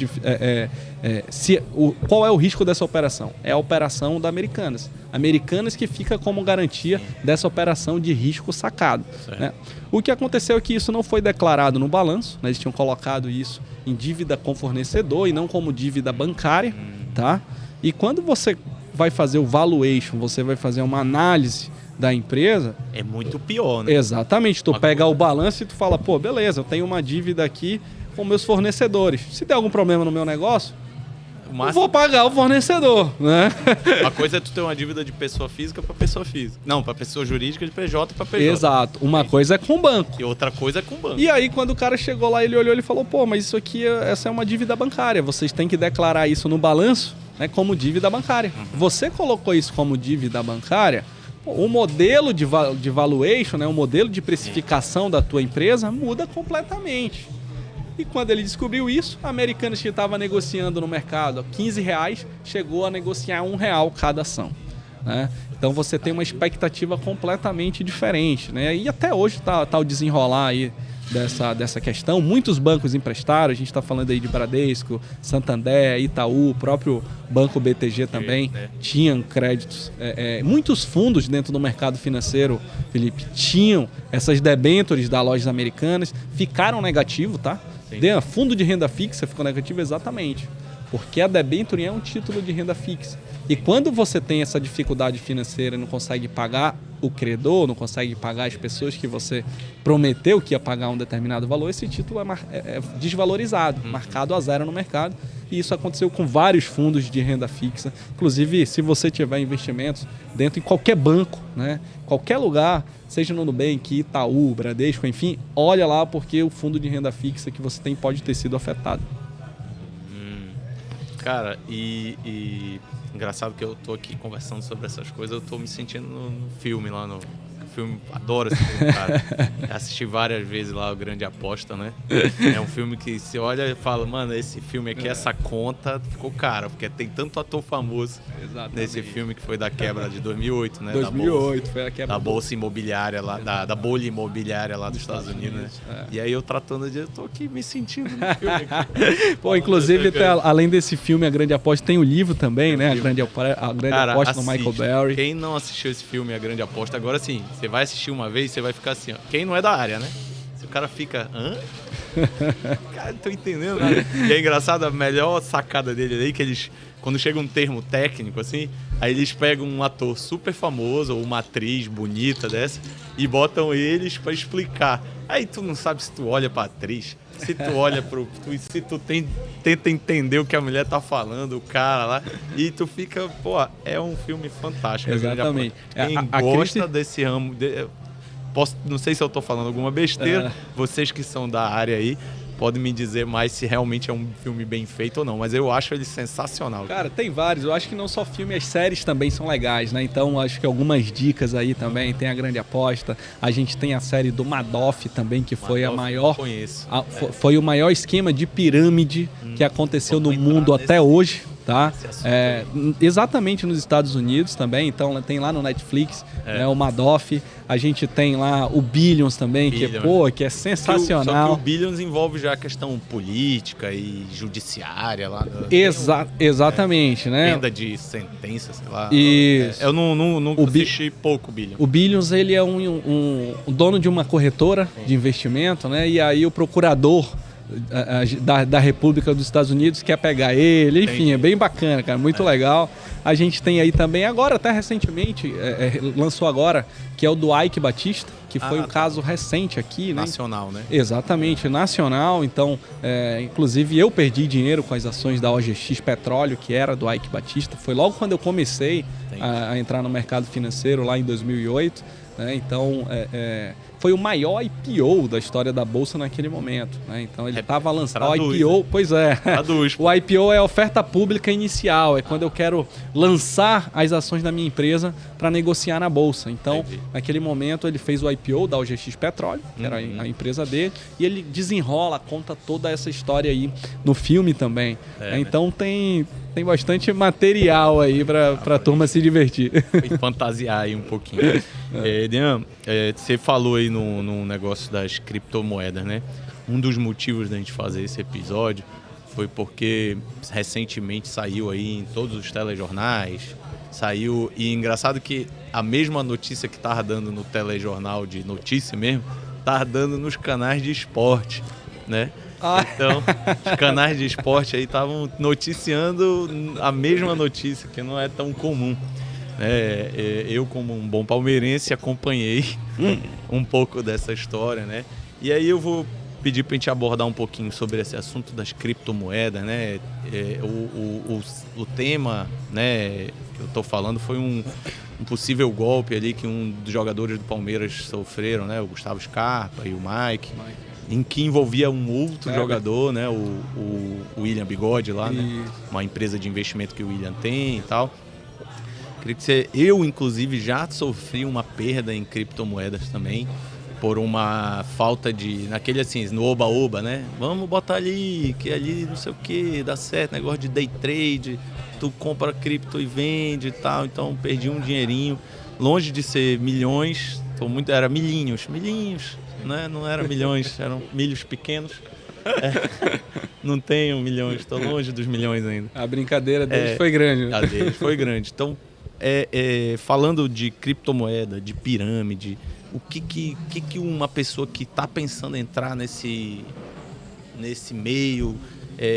qual é o risco dessa operação? É a operação da Americanas. Americanas que fica como garantia dessa operação de risco sacado. Né? O que aconteceu é que isso não foi declarado no balanço, né? Eles tinham colocado isso em dívida com fornecedor e não como dívida bancária. Tá? E quando você vai fazer o valuation, você vai fazer uma análise da empresa... É muito pior, né? Exatamente. Tu pega o balanço e tu fala, pô, beleza, eu tenho uma dívida aqui com meus fornecedores. Se der algum problema no meu negócio, eu vou pagar o fornecedor, né? Uma coisa é tu ter uma dívida de pessoa física para pessoa física. Não, para pessoa jurídica, de PJ para PJ. Exato. Uma coisa é com o banco. E outra coisa é com o banco. E aí, quando o cara chegou lá, ele olhou e falou, pô, mas isso aqui, essa é uma dívida bancária. Vocês têm que declarar isso no balanço, né, como dívida bancária. Você colocou isso como dívida bancária... O modelo de valuation, né, o modelo de precificação da tua empresa muda completamente. E quando ele descobriu isso, a Americanas, que estava negociando no mercado a R$15, chegou a negociar R$1 cada ação. Né? Então você tem uma expectativa completamente diferente. Né? E até hoje tá o desenrolar aí dessa questão. Muitos bancos emprestaram, a gente está falando aí de Bradesco, Santander, Itaú, o próprio Banco BTG também tinham créditos. Muitos fundos dentro do mercado financeiro, Felipe, tinham essas debêntures das lojas americanas, ficaram negativos, tá? Fundo de renda fixa ficou negativo exatamente, porque a debênture é um título de renda fixa. E quando você tem essa dificuldade financeira e não consegue pagar o credor, não consegue pagar as pessoas que você prometeu que ia pagar um determinado valor, esse título é desvalorizado, marcado a zero no mercado. E isso aconteceu com vários fundos de renda fixa. Inclusive, se você tiver investimentos dentro em qualquer banco, né, qualquer lugar, seja no Nubank, Itaú, Bradesco, enfim, olha lá, porque o fundo de renda fixa que você tem pode ter sido afetado. Cara, engraçado que eu tô aqui conversando sobre essas coisas, eu tô me sentindo no filme lá, no filme, adoro esse filme, cara. Assisti várias vezes lá o Grande Aposta, né? É um filme que você olha e fala, mano, esse filme aqui, essa conta ficou cara, porque tem tanto ator famoso nesse filme que foi da quebra de 2008, né? 2008, foi a quebra da bolsa imobiliária lá, da bolha imobiliária lá dos Estados Unidos, né? E aí eu tô aqui me sentindo no filme aqui. Pô, inclusive, além desse filme, A Grande Aposta, tem o livro também, né? A Grande Aposta do Michael Berry. Quem não assistiu esse filme, A Grande Aposta, agora sim, você vai assistir uma vez, você vai ficar assim, ó. Quem não é da área, né? Se o cara fica, hã? Cara, não tô entendendo nada. E é engraçado, a melhor sacada dele aí, que eles, quando chega um termo técnico, assim, aí eles pegam um ator super famoso, ou uma atriz bonita dessa, e botam eles pra explicar. Aí tu não sabe se tu olha pra atriz, se tu olha se tu tenta entender o que a mulher tá falando, o cara lá, e tu fica, pô, é um filme fantástico. Exatamente. Quem gosta desse ramo... não sei se eu tô falando alguma besteira, vocês que são da área aí, podem me dizer mais se realmente é um filme bem feito ou não, mas eu acho ele sensacional. Cara, tem vários. Eu acho que não só filme, as séries também são legais, né? Então, acho que algumas dicas aí também. Tem A Grande Aposta. A gente tem a série do Madoff também, que foi a maior... Conheço. Foi o maior esquema de pirâmide que aconteceu no mundo até hoje. Tá? Exatamente nos Estados Unidos também, então tem lá no Netflix, né, o Madoff, a gente tem lá o Billions também, que é sensacional. Só que o Billions envolve já a questão política e judiciária lá. Exatamente, né? Venda de sentença, sei lá. Isso. Eu não assisti pouco o Billions. O Billions, ele é um dono de uma corretora de investimento, né? E aí o procurador da República dos Estados Unidos quer pegar ele, enfim, é bem bacana, cara, muito legal. A gente tem aí também, agora até recentemente, lançou agora, que é o do Ike Batista, que foi um caso recente aqui, né? Nacional, né? Exatamente, nacional. Então, inclusive eu perdi dinheiro com as ações da OGX Petróleo, que era do Ike Batista. Foi logo quando eu comecei a entrar no mercado financeiro, lá em 2008. Né? Então, foi o maior IPO da história da Bolsa naquele momento. Né? Então, ele estava lançando o IPO. Né? Pois é. O IPO é a oferta pública inicial. É quando eu quero lançar as ações da minha empresa para negociar na Bolsa. Então, naquele momento, ele fez o IPO da OGX Petróleo, que era a empresa dele, e ele desenrola, conta toda essa história aí no filme também. Então, tem bastante material aí para a turma se divertir. E fantasiar aí um pouquinho. Dean, você falou aí no negócio das criptomoedas, né? Um dos motivos da gente fazer esse episódio foi porque recentemente saiu aí em todos os telejornais, e engraçado que a mesma notícia que estava dando no telejornal de notícia mesmo, estava dando nos canais de esporte, né? Então, os canais de esporte aí estavam noticiando a mesma notícia, que não é tão comum. Eu, como um bom palmeirense, acompanhei um pouco dessa história, né? E aí eu vou pedir para a gente abordar um pouquinho sobre esse assunto das criptomoedas, né? O tema, né, que eu estou falando foi um possível golpe ali que um dos jogadores do Palmeiras sofreram, né? O Gustavo Scarpa e o Mike. Em que envolvia um outro jogador, né? O William Bigode lá, né? Uma empresa de investimento que o William tem e tal. Eu, inclusive, já sofri uma perda em criptomoedas também, por uma falta de... Naquele assim, no oba-oba, né? Vamos botar ali, que ali não sei o que, dá certo, negócio de day trade, tu compra cripto e vende e tal. Então, perdi um dinheirinho. Longe de ser milhões, era milhinhos, né? Não eram milhões, eram milhos pequenos. Não tenho milhões, estou longe dos milhões ainda. A brincadeira deles foi grande, né? A deles foi grande. Então, falando de criptomoeda, de pirâmide, o que uma pessoa que está pensando em entrar nesse meio,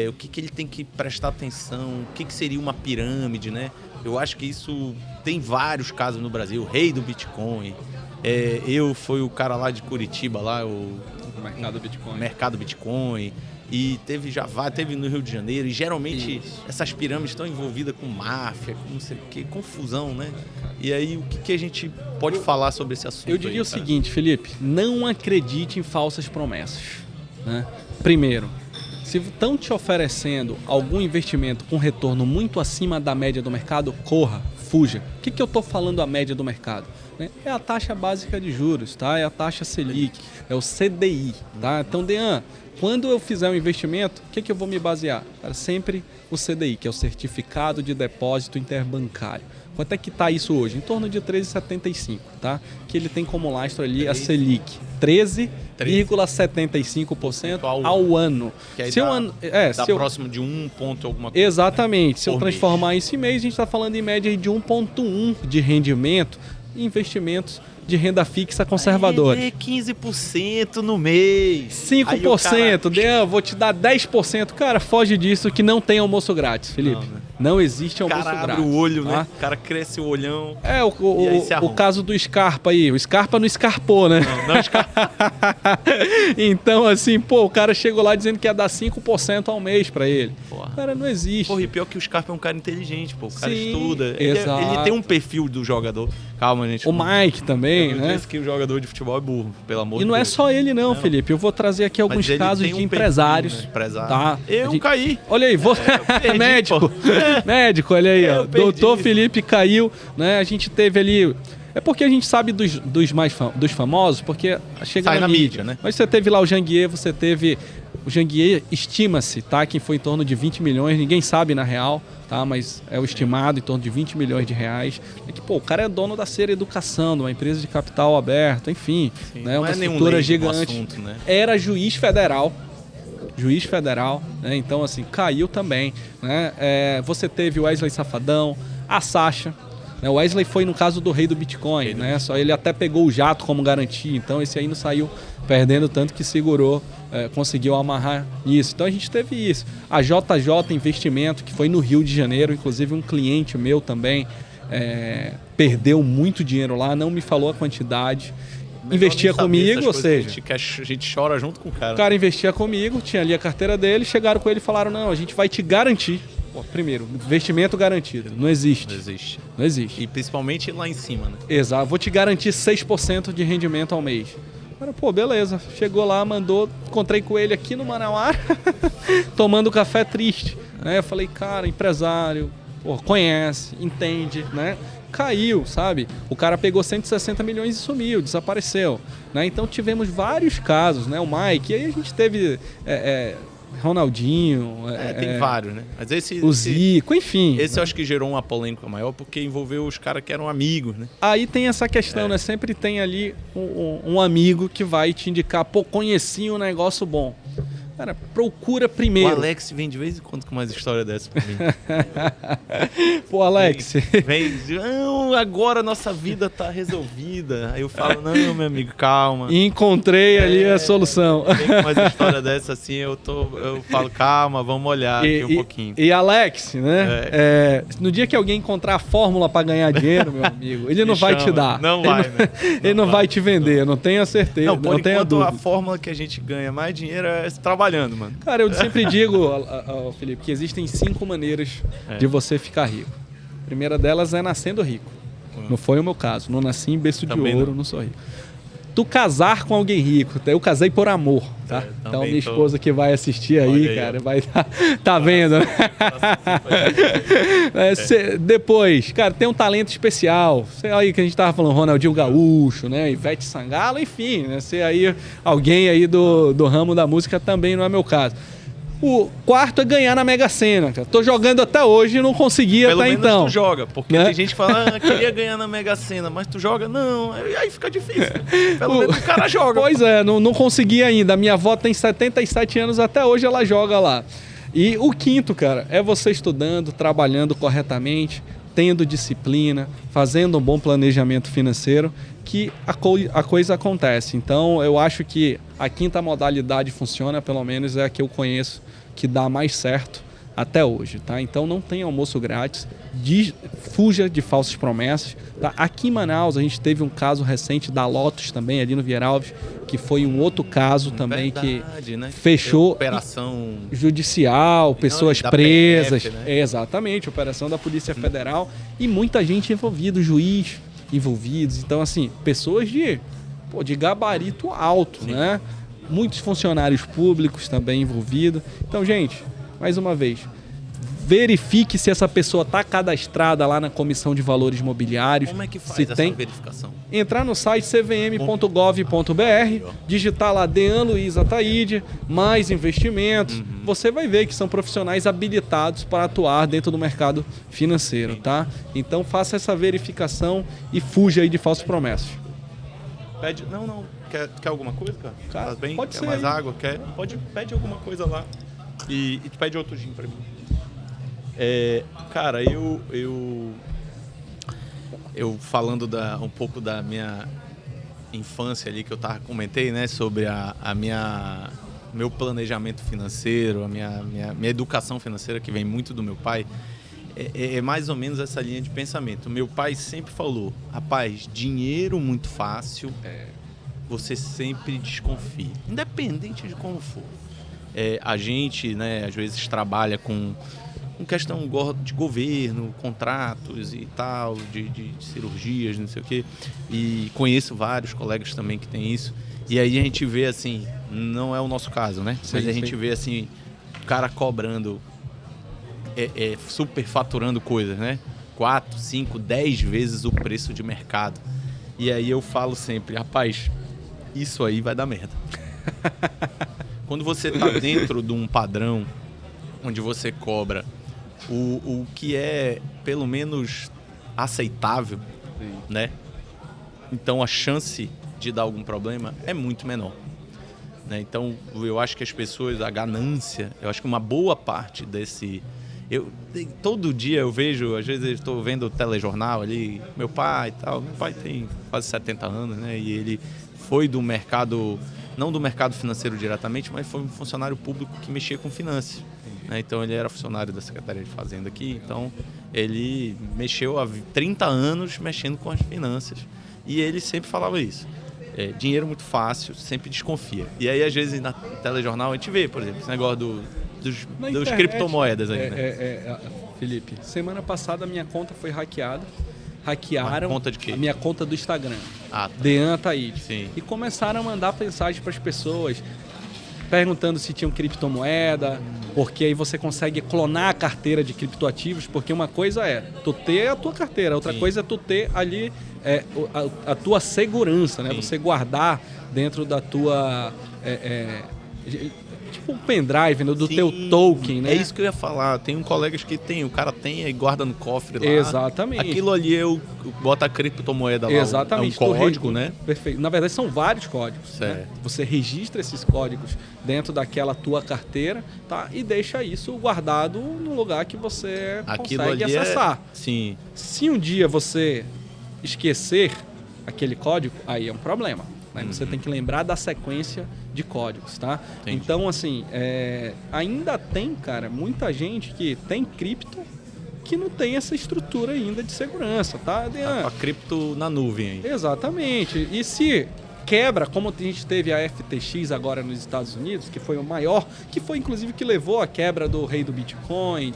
o que ele tem que prestar atenção, o que seria uma pirâmide, né? Eu acho que isso tem vários casos no Brasil, o rei do Bitcoin. Eu fui o cara lá de Curitiba, lá, o Mercado Bitcoin. E teve no Rio de Janeiro. E geralmente essas pirâmides estão envolvidas com máfia, com não sei o que, confusão, né? E aí, o que a gente pode falar sobre esse assunto? Eu diria o seguinte, Felipe, não acredite em falsas promessas, né? Primeiro, se estão te oferecendo algum investimento com retorno muito acima da média do mercado, corra, fuja. O que eu estou falando a média do mercado? Né? É a taxa básica de juros, tá? É a taxa Selic, é o CDI, tá? Então, Dean, quando eu fizer um investimento, o que eu vou me basear? Cara, sempre o CDI, que é o Certificado de Depósito Interbancário. Quanto é que está isso hoje? Em torno de 13,75, tá? Que ele tem como lastro ali a Selic, 13,75% ao ano. Que aí dá próximo de 1 ponto alguma coisa. Exatamente. Se eu transformar isso em mês, a gente está falando em média de 1,1 de rendimento em investimentos de renda fixa conservadora. 15% no mês. 5%. Dean, vou te dar 10%. Cara, foge disso que não tem almoço grátis, Felipe. Não existe almoço grátis. O cara abre o olho, tá? Né? O cara cresce o olhão. O caso do Scarpa aí. O Scarpa não escarpou, né? Não escarpou. Então, assim, o cara chegou lá dizendo que ia dar 5% ao mês pra ele. Porra. Cara, não existe. Porra, e pior que o Scarpa é um cara inteligente, pô. O cara estuda. Exato. Ele tem um perfil do jogador. Calma, gente. O Mike também, né? Disse que o jogador de futebol é burro, pelo amor de Deus. E não é só ele não, Felipe. Eu vou trazer aqui alguns casos de empresários. Perfil, né? Empresário. Tá? Eu caí. Olha aí, perdi, médico. Médico, olha aí, ó. Doutor Felipe caiu, né? A gente teve ali... É porque a gente sabe dos famosos, porque chega na mídia, né? Mas você teve lá o Janguier, você teve... O Janguier estima-se, tá? Que foi em torno de 20 milhões, ninguém sabe na real, tá? Mas é o estimado em torno de 20 milhões de reais. É que, o cara é dono da Ser Educação, de uma empresa de capital aberto, enfim, né? Uma estrutura gigante. Assunto, né? Era juiz federal, né? Então, assim, caiu também, né? Você teve o Wesley Safadão, a Sasha. O Wesley foi no caso do rei do Bitcoin, né? Só ele até pegou o jato como garantia, então esse aí não saiu perdendo tanto que segurou, conseguiu amarrar isso. Então a gente teve isso. A JJ Investimento, que foi no Rio de Janeiro, inclusive um cliente meu também perdeu muito dinheiro lá, não me falou a quantidade. Investia comigo, ou seja... A gente chora junto com o cara. O cara investia comigo, tinha ali a carteira dele, chegaram com ele e falaram, não, a gente vai te garantir. Primeiro, investimento garantido. Não existe. Não existe. E principalmente lá em cima, né? Exato. Vou te garantir 6% de rendimento ao mês. Cara, beleza. Chegou lá, mandou, encontrei com ele aqui no Manauara, tomando café triste. Né? Eu falei, cara, empresário, conhece, entende, né? Caiu, sabe? O cara pegou 160 milhões e sumiu, desapareceu. Né? Então tivemos vários casos, né? O Mike, e aí a gente teve... Ronaldinho... tem vários, né? Mas o Zico, enfim. Esse eu acho que gerou uma polêmica maior porque envolveu os caras que eram amigos, né? Aí tem essa questão, né? Sempre tem ali um amigo que vai te indicar, conheci um negócio bom. Cara, procura primeiro. O Alex vem de vez em quando com mais história dessa pra mim. Alex... Vem, não, agora a nossa vida tá resolvida. Aí eu falo, não, meu amigo, calma. E encontrei ali a solução. Vem com mais história dessa assim, eu falo, calma, vamos olhar aqui um pouquinho. E Alex, né? No dia que alguém encontrar a fórmula para ganhar dinheiro, meu amigo, ele não vai te dar. Não vai, né? Ele não vai te vender, não tenha certeza, não tenha dúvida. A fórmula que a gente ganha mais dinheiro é trabalhando, mano. Cara, eu sempre digo, Felipe, que existem 5 maneiras de você ficar rico. A primeira delas é nascendo rico. Não foi o meu caso. Não nasci em berço de ouro, não sou rico. Tu casar com alguém rico. Eu casei por amor, tá? Então minha esposa que vai assistir aí, cara, vai tá vendo, né? Depois, cara, tem um talento especial. Sei aí que a gente tava falando, Ronaldinho Gaúcho, né? Ivete Sangalo, enfim, né? Ser aí alguém aí do ramo da música também não é meu caso. O quarto é ganhar na Mega Sena, cara. Tô jogando até hoje e não conseguia até então. Pelo menos tu joga, porque tem gente que fala, queria ganhar na Mega Sena, mas tu joga? Não, aí fica difícil. Pelo menos o cara joga. Pois é, não consegui ainda. A minha avó tem 77 anos, até hoje ela joga lá. E o quinto, cara, é você estudando, trabalhando corretamente, tendo disciplina, fazendo um bom planejamento financeiro, que a coisa acontece. Então, eu acho que a quinta modalidade funciona, pelo menos é a que eu conheço, que dá mais certo até hoje, tá? Então, não tem almoço grátis, fuja de falsas promessas, tá? Aqui em Manaus, a gente teve um caso recente da Lotus também, ali no Vieira Alves, que foi um outro caso também que fechou operação judicial, pessoas presas. PF, né? Exatamente, operação da Polícia Federal e muita gente envolvida, juiz envolvidos. Então, assim, pessoas de gabarito alto, né? Muitos funcionários públicos também envolvidos. Então, gente, mais uma vez, verifique se essa pessoa está cadastrada lá na Comissão de Valores Mobiliários. Como é que faz se essa tem... verificação? Entrar no site cvm.gov.br, digitar lá Dean Luiz Ataíde, mais investimentos. Você vai ver que são profissionais habilitados para atuar dentro do mercado financeiro, tá? Então faça essa verificação e fuja aí de falsas promessas. Pede... Não. Quer alguma coisa, cara? Cara, Tá bem? pode Quer ser mais aí. água? Pede alguma coisa lá. E pede outro gin pra mim. Cara, eu falando um pouco da minha infância ali, que eu comentei, né, sobre meu planejamento financeiro, a minha educação financeira, que vem muito do meu pai, é mais ou menos essa linha de pensamento. Meu pai sempre falou, rapaz, dinheiro muito fácil, você sempre desconfia, independente de como for. A gente, né, às vezes trabalha com questão de governo, contratos e tal, de cirurgias, não sei o quê. E conheço vários colegas também que têm isso. E aí a gente vê assim, não é o nosso caso, né? Sim, mas a gente vê assim, o cara cobrando, superfaturando coisas, né? 4, 5, 10 vezes o preço de mercado. E aí eu falo sempre, rapaz, isso aí vai dar merda. Quando você está dentro de um padrão onde você cobra o que é pelo menos aceitável, né? Então a chance de dar algum problema é muito menor, né? Então eu acho que as pessoas, a ganância, eu acho que uma boa parte desse... todo dia eu vejo, às vezes eu estou vendo o telejornal ali, meu pai e tal, meu pai tem quase 70 anos, né? E ele foi do mercado, não do mercado financeiro diretamente, mas foi um funcionário público que mexia com finanças. Então ele era funcionário da Secretaria de Fazenda aqui, então ele mexeu há 30 anos mexendo com as finanças e ele sempre falava isso, dinheiro muito fácil, sempre desconfia. E aí às vezes na telejornal a gente vê, por exemplo, esse negócio dos criptomoedas aí, né? Felipe, semana passada a minha conta foi hackeada. Hackearam conta de quê? a minha conta do Instagram, tá. Dean Ataíde. Sim. E começaram a mandar mensagem para as pessoas perguntando se tinham criptomoeda, porque aí você consegue clonar a carteira de criptoativos, porque uma coisa é tu ter a tua carteira, outra Sim. coisa é tu ter ali a tua segurança, né? Sim. Você guardar dentro da tua... tipo um pendrive, né? Do Sim, teu token, né? É isso que eu ia falar. Tem colegas que o cara tem e guarda no cofre lá. Exatamente. Aquilo ali bota a criptomoeda lá. Exatamente. É um código, né? Perfeito. Na verdade, são vários códigos. Né? Você registra esses códigos dentro daquela tua carteira, tá? E deixa isso guardado num lugar que você consegue acessar. Sim. Se um dia você esquecer aquele código, aí é um problema. Né? Você tem que lembrar da sequência de códigos, tá? Entendi. Então, assim, ainda tem, cara, muita gente que tem cripto que não tem essa estrutura ainda de segurança, tá? Tá com a cripto na nuvem aí. Exatamente. E se quebra, como a gente teve a FTX agora nos Estados Unidos, que foi o maior, que foi inclusive que levou à quebra do rei do Bitcoin,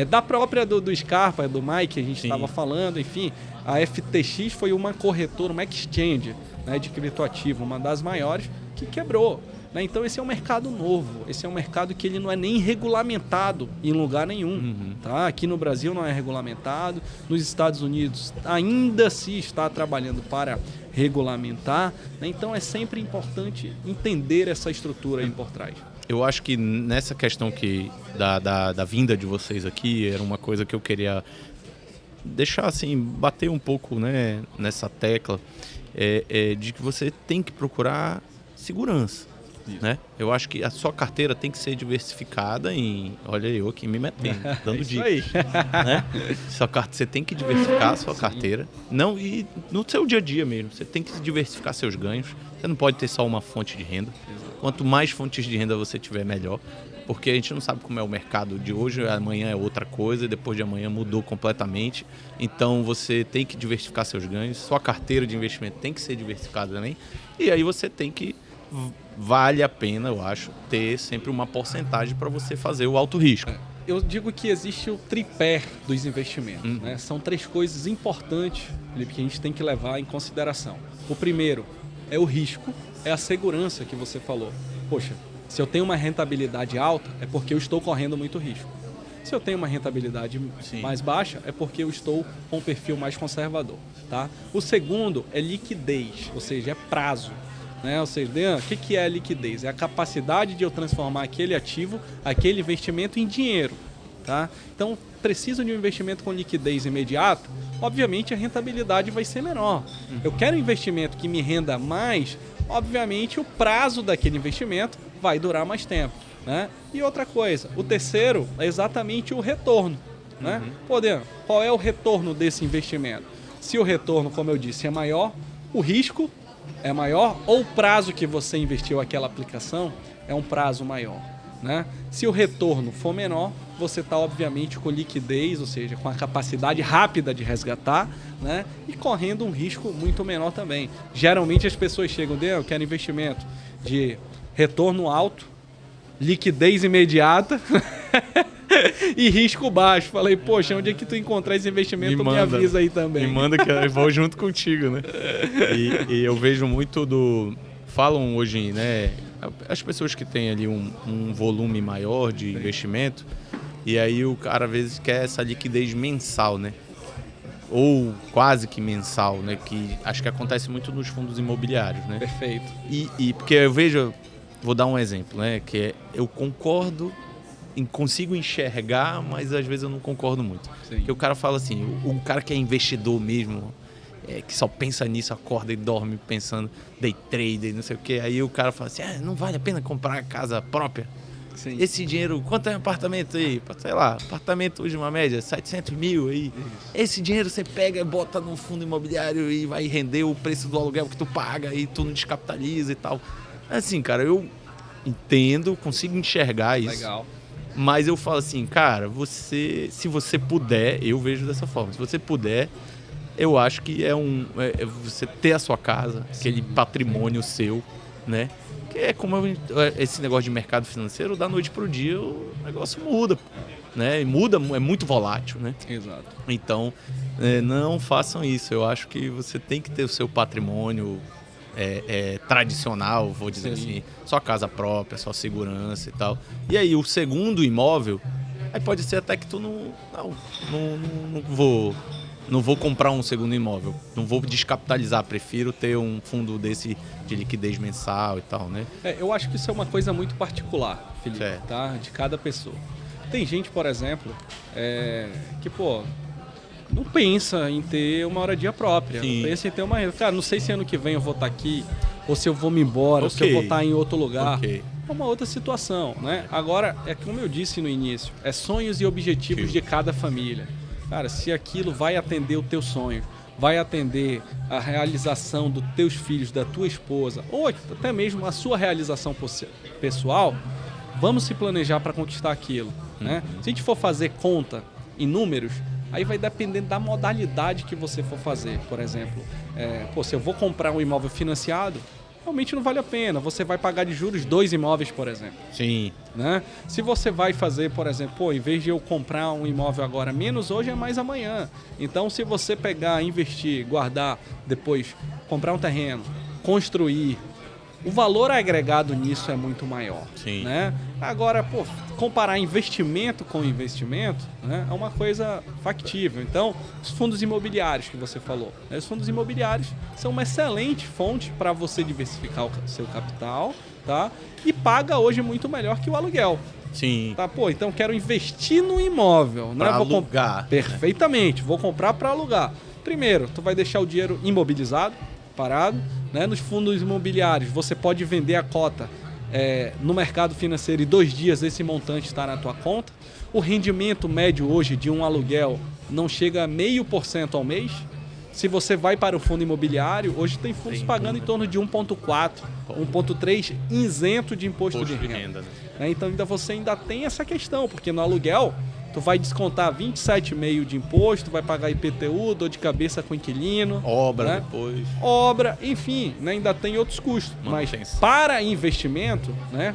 da própria do Scarpa, do Mike, a gente estava falando, enfim, a FTX foi uma corretora, uma exchange, né, de criptoativo, uma das maiores, que quebrou. Né? Então esse é um mercado novo, esse é um mercado que ele não é nem regulamentado em lugar nenhum. Tá? Aqui no Brasil não é regulamentado, nos Estados Unidos ainda se está trabalhando para regulamentar, né? Então é sempre importante entender essa estrutura aí por trás. Eu acho que nessa questão da vinda de vocês aqui, era uma coisa que eu queria deixar assim, bater um pouco, né, nessa tecla, de que você tem que procurar segurança. Né? Eu acho que a sua carteira tem que ser diversificada em... Olha eu aqui me metendo, dando dicas. Né? Você tem que diversificar a sua carteira. Não, e no seu dia a dia mesmo. Você tem que diversificar seus ganhos. Você não pode ter só uma fonte de renda. Quanto mais fontes de renda você tiver, melhor. Porque a gente não sabe como é o mercado de hoje. Amanhã é outra coisa. Depois de amanhã mudou completamente. Então você tem que diversificar seus ganhos. Sua carteira de investimento tem que ser diversificada também. E aí você tem que... Vale a pena, eu acho, ter sempre uma porcentagem para você fazer o alto risco. Eu digo que existe o tripé dos investimentos. Né? São 3 coisas importantes, Felipe, que a gente tem que levar em consideração. O primeiro é o risco, é a segurança que você falou. Poxa, se eu tenho uma rentabilidade alta, é porque eu estou correndo muito risco. Se eu tenho uma rentabilidade mais baixa, é porque eu estou com um perfil mais conservador, tá? O segundo é liquidez, ou seja, é prazo. Né? Ou seja, o que é a liquidez? É a capacidade de eu transformar aquele ativo, aquele investimento em dinheiro. Tá? Então, preciso de um investimento com liquidez imediata, obviamente a rentabilidade vai ser menor. Eu quero um investimento que me renda mais, obviamente o prazo daquele investimento vai durar mais tempo. Né? E outra coisa, o terceiro é exatamente o retorno. Né? Pô, Dan, qual é o retorno desse investimento? Se o retorno, como eu disse, é maior, o risco é maior ou o prazo que você investiu aquela aplicação é um prazo maior. Né? Se o retorno for menor, você está obviamente com liquidez, ou seja, com a capacidade rápida de resgatar, né? E correndo um risco muito menor também. Geralmente as pessoas chegam, eu quero investimento de retorno alto, liquidez imediata e risco baixo. Falei, poxa, onde é que tu encontrar esse investimento? Me avisa aí também. Me manda que eu vou junto contigo, né? E eu vejo muito falam hoje, né? As pessoas que têm ali um volume maior de investimento, e aí o cara às vezes quer essa liquidez mensal, né? Ou quase que mensal, né? Que acho que acontece muito nos fundos imobiliários, né? Perfeito. E porque eu vejo, vou dar um exemplo, né? Que eu concordo, consigo enxergar, mas às vezes eu não concordo muito. Sim. Porque o cara fala assim, o cara que é investidor mesmo, que só pensa nisso, acorda e dorme pensando day trader, não sei o que. Aí o cara fala assim, não vale a pena comprar casa própria? Sim. Esse dinheiro, quanto é um apartamento aí? Sei lá, apartamento hoje uma média, 700 mil aí. Isso. Esse dinheiro você pega, bota no fundo imobiliário e vai render o preço do aluguel que tu paga e tu não descapitaliza e tal. Assim, cara, eu entendo, consigo enxergar isso. Legal. Mas eu falo assim, cara, se você puder, eu vejo dessa forma, se você puder, eu acho que é você ter a sua casa, aquele patrimônio seu, né? Que é como esse negócio de mercado financeiro, da noite pro dia o negócio muda, né? E muda, é muito volátil, né? Exato. Então, não façam isso. Eu acho que você tem que ter o seu patrimônio tradicional, vou dizer assim, sua casa própria, sua segurança e tal. E aí o segundo imóvel, aí pode ser até que tu não vou comprar um segundo imóvel, não vou descapitalizar, prefiro ter um fundo desse de liquidez mensal e tal, né? Eu acho que isso é uma coisa muito particular, Felipe, tá? De cada pessoa. Tem gente, por exemplo, que, não pensa em ter uma moradia própria, não pensa em ter uma renda. Cara, não sei se ano que vem eu vou estar aqui, ou se eu vou me embora, ou se eu vou estar em outro lugar. É uma outra situação, né? Agora, como eu disse no início, é sonhos e objetivos de cada família. Cara, se aquilo vai atender o teu sonho, vai atender a realização dos teus filhos, da tua esposa, ou até mesmo a sua realização pessoal, vamos se planejar para conquistar aquilo, né? Se a gente for fazer conta em números, aí vai depender da modalidade que você for fazer. Por exemplo, se eu vou comprar um imóvel financiado, realmente não vale a pena. Você vai pagar de juros 2 imóveis, por exemplo. Sim. Né? Se você vai fazer, por exemplo, em vez de eu comprar um imóvel agora menos hoje, é mais amanhã. Então, se você pegar, investir, guardar, depois comprar um terreno, construir, o valor agregado nisso é muito maior. Sim. Né? Agora, comparar investimento com investimento, né, é uma coisa factível. Então, os fundos imobiliários que você falou, né, os fundos imobiliários são uma excelente fonte para você diversificar o seu capital, tá? E paga hoje muito melhor que o aluguel. Sim. Tá, então quero investir no imóvel, né? Para alugar. Perfeitamente, vou comprar para alugar. Primeiro, tu vai deixar o dinheiro imobilizado, parado, né? Nos fundos imobiliários, você pode vender a cota no mercado financeiro e 2 dias esse montante está na tua conta. O rendimento médio hoje de um aluguel não chega a 0,5% ao mês. Se você vai para o fundo imobiliário, hoje tem fundos pagando em torno de 1,4%, 1,3% isento de imposto de renda. Né? Então você ainda tem essa questão, porque no aluguel tu vai descontar 27,5% de imposto, vai pagar IPTU, dor de cabeça com inquilino. Obra, né? depois. Obra, enfim, né? Ainda tem outros custos. Mas para investimento, né?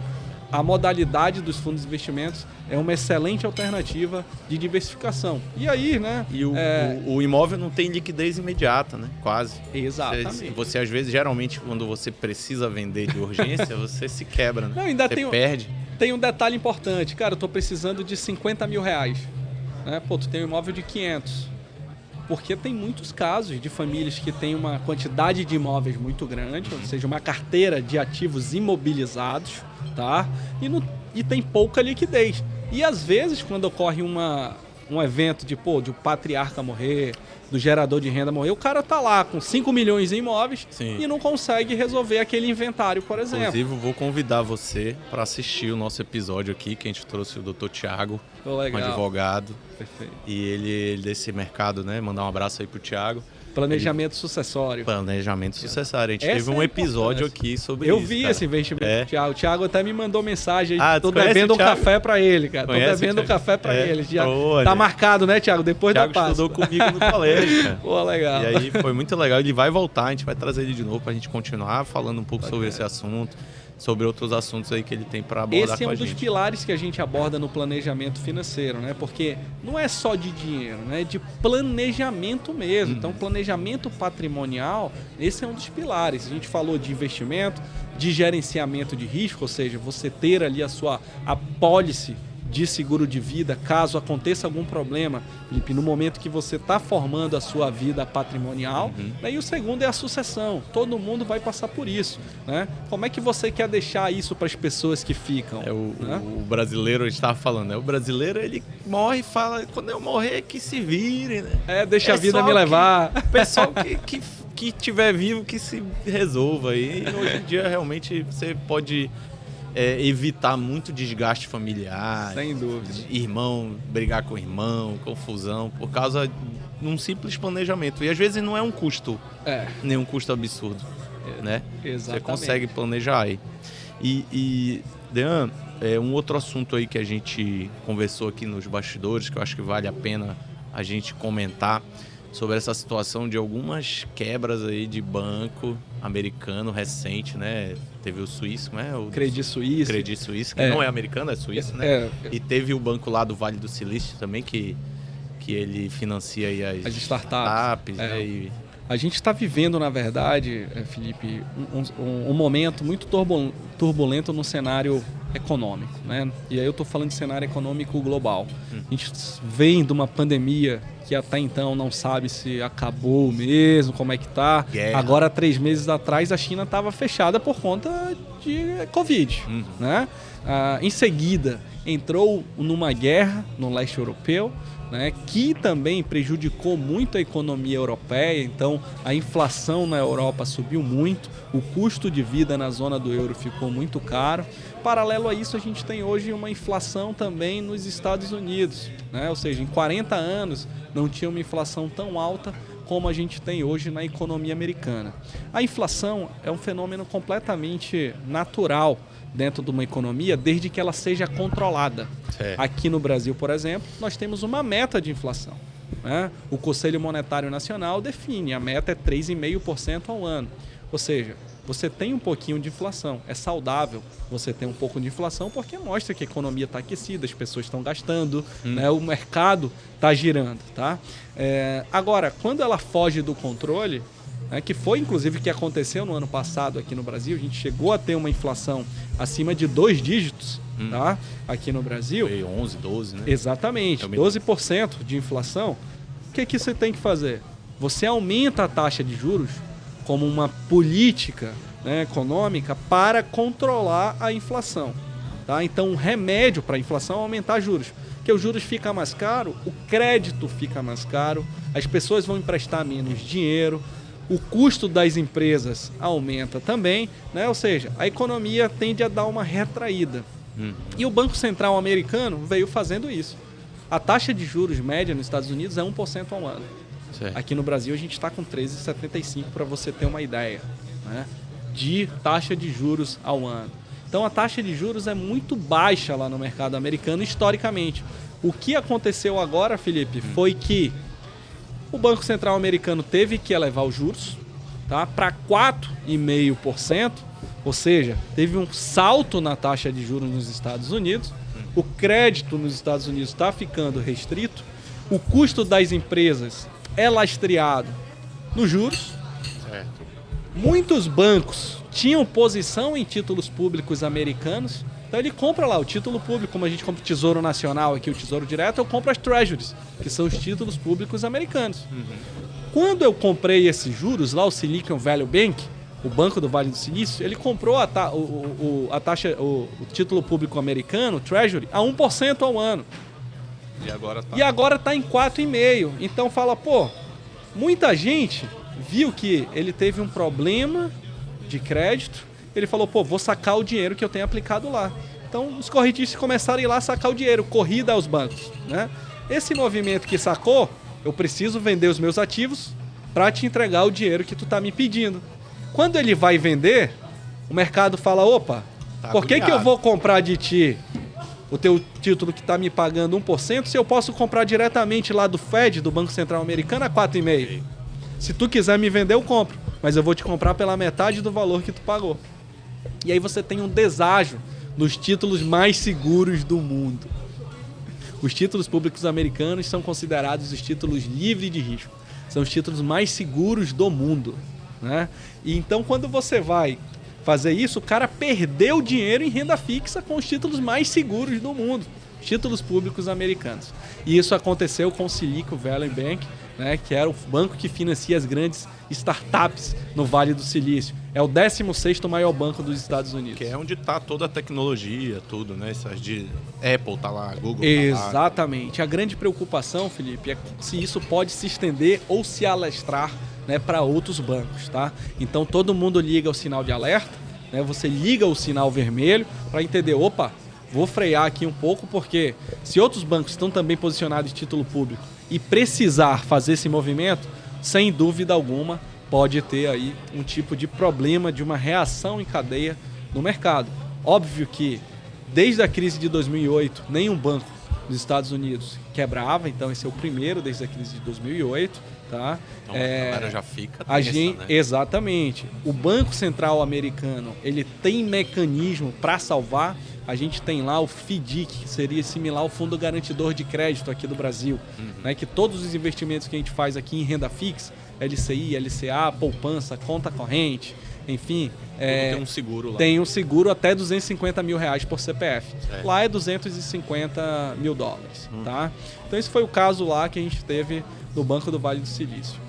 A modalidade dos fundos de investimentos é uma excelente alternativa de diversificação. E aí, né? E o imóvel não tem liquidez imediata, né? Quase. Exatamente. Você às vezes, geralmente, quando você precisa vender de urgência, você se quebra, né? Não, ainda você perde. tem um detalhe importante. Cara, eu tô precisando de 50 mil reais. Né? Pô, tu tem um imóvel de 500. Porque tem muitos casos de famílias que têm uma quantidade de imóveis muito grande, ou seja, uma carteira de ativos imobilizados, tá? E tem pouca liquidez. E às vezes, quando ocorre um evento de o patriarca morrer, do gerador de renda morrer, o cara tá lá com 5 milhões em imóveis e não consegue resolver aquele inventário, por exemplo. Inclusive, eu vou convidar você para assistir o nosso episódio aqui, que a gente trouxe o Dr. Thiago, um advogado. Perfeito. E ele desse mercado, né? Mandar um abraço aí pro Thiago. Planejamento sucessório. Planejamento sucessório. A gente teve um episódio aqui sobre isso. Eu vi cara. Esse investimento. O Thiago até me mandou mensagem. Tô devendo um café pra ele, cara. Conhece, tô devendo um café pra ele. Já Pô, tá marcado, né, Thiago? Depois Thiago da Páscoa. estudou comigo no colégio, cara. Pô, legal. E aí foi muito legal. Ele vai voltar, a gente vai trazer ele de novo pra gente continuar falando um pouco sobre esse assunto, sobre outros assuntos aí que ele tem para abordar com a gente. Esse é um dos pilares que a gente aborda no planejamento financeiro, né? Porque não é só de dinheiro, né? É de planejamento mesmo. Então, planejamento patrimonial, esse é um dos pilares. A gente falou de investimento, de gerenciamento de risco, ou seja, você ter ali a pólice de seguro de vida, caso aconteça algum problema, Felipe, no momento que você está formando a sua vida patrimonial. Né? E o segundo é a sucessão. Todo mundo vai passar por isso. Né? Como é que você quer deixar isso para as pessoas que ficam? O brasileiro, a gente estava falando, né? O brasileiro, ele morre e fala, quando eu morrer, que se vire, né? Deixa a vida me levar. O pessoal que tiver vivo, que se resolva. E hoje em dia, realmente, você pode... evitar muito desgaste familiar. Sem dúvida. Irmão, brigar com irmão, confusão, por causa de um simples planejamento. E às vezes não é um custo, nenhum custo absurdo, né? Exatamente. Você consegue planejar aí. E Dean, um outro assunto aí que a gente conversou aqui nos bastidores, que eu acho que vale a pena a gente comentar, sobre essa situação de algumas quebras aí de banco americano recente, né? Teve o suíço, né? O Credit Suisse, que não é americano, é suíço, né? E teve o banco lá do Vale do Silício também, que ele financia aí as startups, né? A gente está vivendo, na verdade, Felipe, um momento muito turbulento no cenário econômico, né? E aí eu estou falando de cenário econômico global. A gente vem de uma pandemia que até então não sabe se acabou mesmo, como é que tá. Agora, 3 meses atrás, a China estava fechada por conta de Covid, né? Em seguida, entrou numa guerra no leste europeu, né, que também prejudicou muito a economia europeia. Então a inflação na Europa subiu muito, o custo de vida na zona do euro ficou muito caro. Paralelo a isso, a gente tem hoje uma inflação também nos Estados Unidos, né? Ou seja, em 40 anos não tinha uma inflação tão alta como a gente tem hoje na economia americana. A inflação é um fenômeno completamente natural dentro de uma economia, desde que ela seja controlada. Aqui no Brasil, por exemplo, nós temos uma meta de inflação, né? O Conselho Monetário Nacional define, a meta é 3,5% ao ano. Ou seja, você tem um pouquinho de inflação, é saudável você ter um pouco de inflação, porque mostra que a economia está aquecida, as pessoas estão gastando, né? O mercado está girando. Tá? Agora, quando ela foge do controle, que foi inclusive o que aconteceu no ano passado aqui no Brasil, a gente chegou a ter uma inflação acima de 2 dígitos, tá? Aqui no Brasil. Foi 11, 12, né? Exatamente, 12% de inflação. O que você tem que fazer? Você aumenta a taxa de juros como uma política, né, econômica para controlar a inflação. Tá? Então, um remédio para a inflação é aumentar juros. Porque os juros ficam mais caros, o crédito fica mais caro, as pessoas vão emprestar menos dinheiro, o custo das empresas aumenta também, né? Ou seja, a economia tende a dar uma retraída. E o Banco Central americano veio fazendo isso. A taxa de juros média nos Estados Unidos é 1% ao ano. Aqui no Brasil a gente está com 13,75 para você ter uma ideia, né, de taxa de juros ao ano. Então a taxa de juros é muito baixa lá no mercado americano historicamente. O que aconteceu agora, Felipe, foi que o Banco Central americano teve que elevar os juros, tá, para 4,5%, ou seja, teve um salto na taxa de juros nos Estados Unidos. O crédito nos Estados Unidos está ficando restrito, o custo das empresas é lastreado nos juros. Muitos bancos tinham posição em títulos públicos americanos Então ele compra lá o título público, como a gente compra o Tesouro Nacional aqui, o Tesouro Direto, eu compro as Treasuries, que são os títulos públicos americanos. Quando eu comprei esses juros lá, o Silicon Valley Bank, o Banco do Vale do Silício, ele comprou a taxa, o título público americano, Treasury, a 1% ao ano. E agora tá em 4,5%. Então fala, pô, muita gente viu que ele teve um problema de crédito, ele falou, pô, vou sacar o dinheiro que eu tenho aplicado lá. Então os correntistas começaram a ir lá sacar o dinheiro, corrida aos bancos, né? Esse movimento que sacou, eu preciso vender os meus ativos para te entregar o dinheiro que tu tá me pedindo. Quando ele vai vender, o mercado fala, opa, por que eu vou comprar de ti o teu título que está me pagando 1%, se eu posso comprar diretamente lá do Fed, do Banco Central Americano, a 4,5%? Se tu quiser me vender, eu compro, mas eu vou te comprar pela metade do valor que tu pagou. E aí você tem um deságio nos títulos mais seguros do mundo. Os títulos públicos americanos são considerados os títulos livres de risco. São os títulos mais seguros do mundo, né? E então, quando você vai fazer isso, o cara perdeu dinheiro em renda fixa com os títulos mais seguros do mundo, títulos públicos americanos. E isso aconteceu com o Silicon Valley Bank, né, que era o banco que financia as grandes startups no Vale do Silício. É o 16º maior banco dos Estados Unidos. Que é onde está toda a tecnologia, tudo, né? Essas de Apple tá lá, Google Exatamente. A grande preocupação, Felipe, é se isso pode se estender ou se alastrar, né, para outros bancos, tá? Então todo mundo liga o sinal de alerta, né? Você liga o sinal vermelho para entender, opa, vou frear aqui um pouco, porque se outros bancos estão também posicionados em título público e precisar fazer esse movimento, sem dúvida alguma, pode ter aí um tipo de problema, de uma reação em cadeia no mercado. Óbvio que desde a crise de 2008, nenhum banco dos Estados Unidos quebrava, então esse é o primeiro desde a crise de 2008, tá? Então, a galera já fica tensa, né? Exatamente. O Banco Central americano, ele tem mecanismo para salvar. A gente tem lá o FDIC, que seria similar ao Fundo Garantidor de Crédito aqui do Brasil, né? Que todos os investimentos que a gente faz aqui em renda fixa, LCI, LCA, poupança, conta corrente, enfim... tem um seguro lá. Tem um seguro até R$250 mil por CPF. Lá é $250 mil, tá? Então esse foi o caso lá que a gente teve no Banco do Vale do Silício.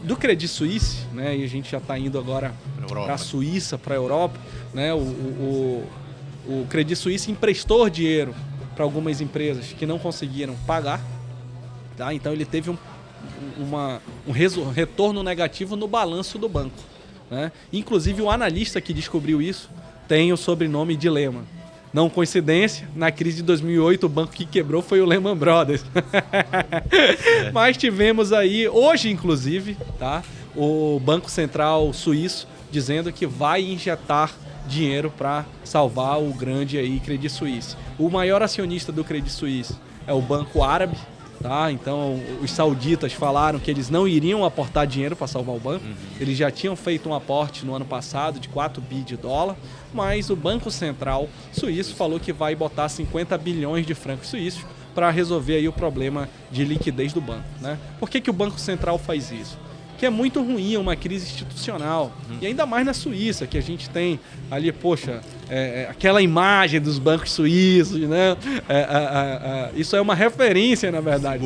Do Credit Suisse, né? E a gente já está indo agora para a Suíça, para a Europa, né? O Credit Suisse emprestou dinheiro para algumas empresas que não conseguiram pagar, tá? Então ele teve um retorno negativo no balanço do banco, né? Inclusive o analista que descobriu isso tem o sobrenome de Lehman. Não coincidência, na crise de 2008 o banco que quebrou foi o Lehman Brothers. Mas tivemos aí, hoje inclusive, tá, o Banco Central Suíço dizendo que vai injetar dinheiro para salvar o grande aí Credit Suisse. O maior acionista do Credit Suisse é o Banco Árabe, tá? Então os sauditas falaram que eles não iriam aportar dinheiro para salvar o banco. Eles já tinham feito um aporte no ano passado de 4 bi de dólar, mas o Banco Central Suíço falou que vai botar 50 bilhões de francos suíços para resolver aí o problema de liquidez do banco, né? Por que o Banco Central faz isso? Que é muito ruim, uma crise institucional. E ainda mais na Suíça, que a gente tem ali, poxa, aquela imagem dos bancos suíços, né? Isso é uma referência, na verdade.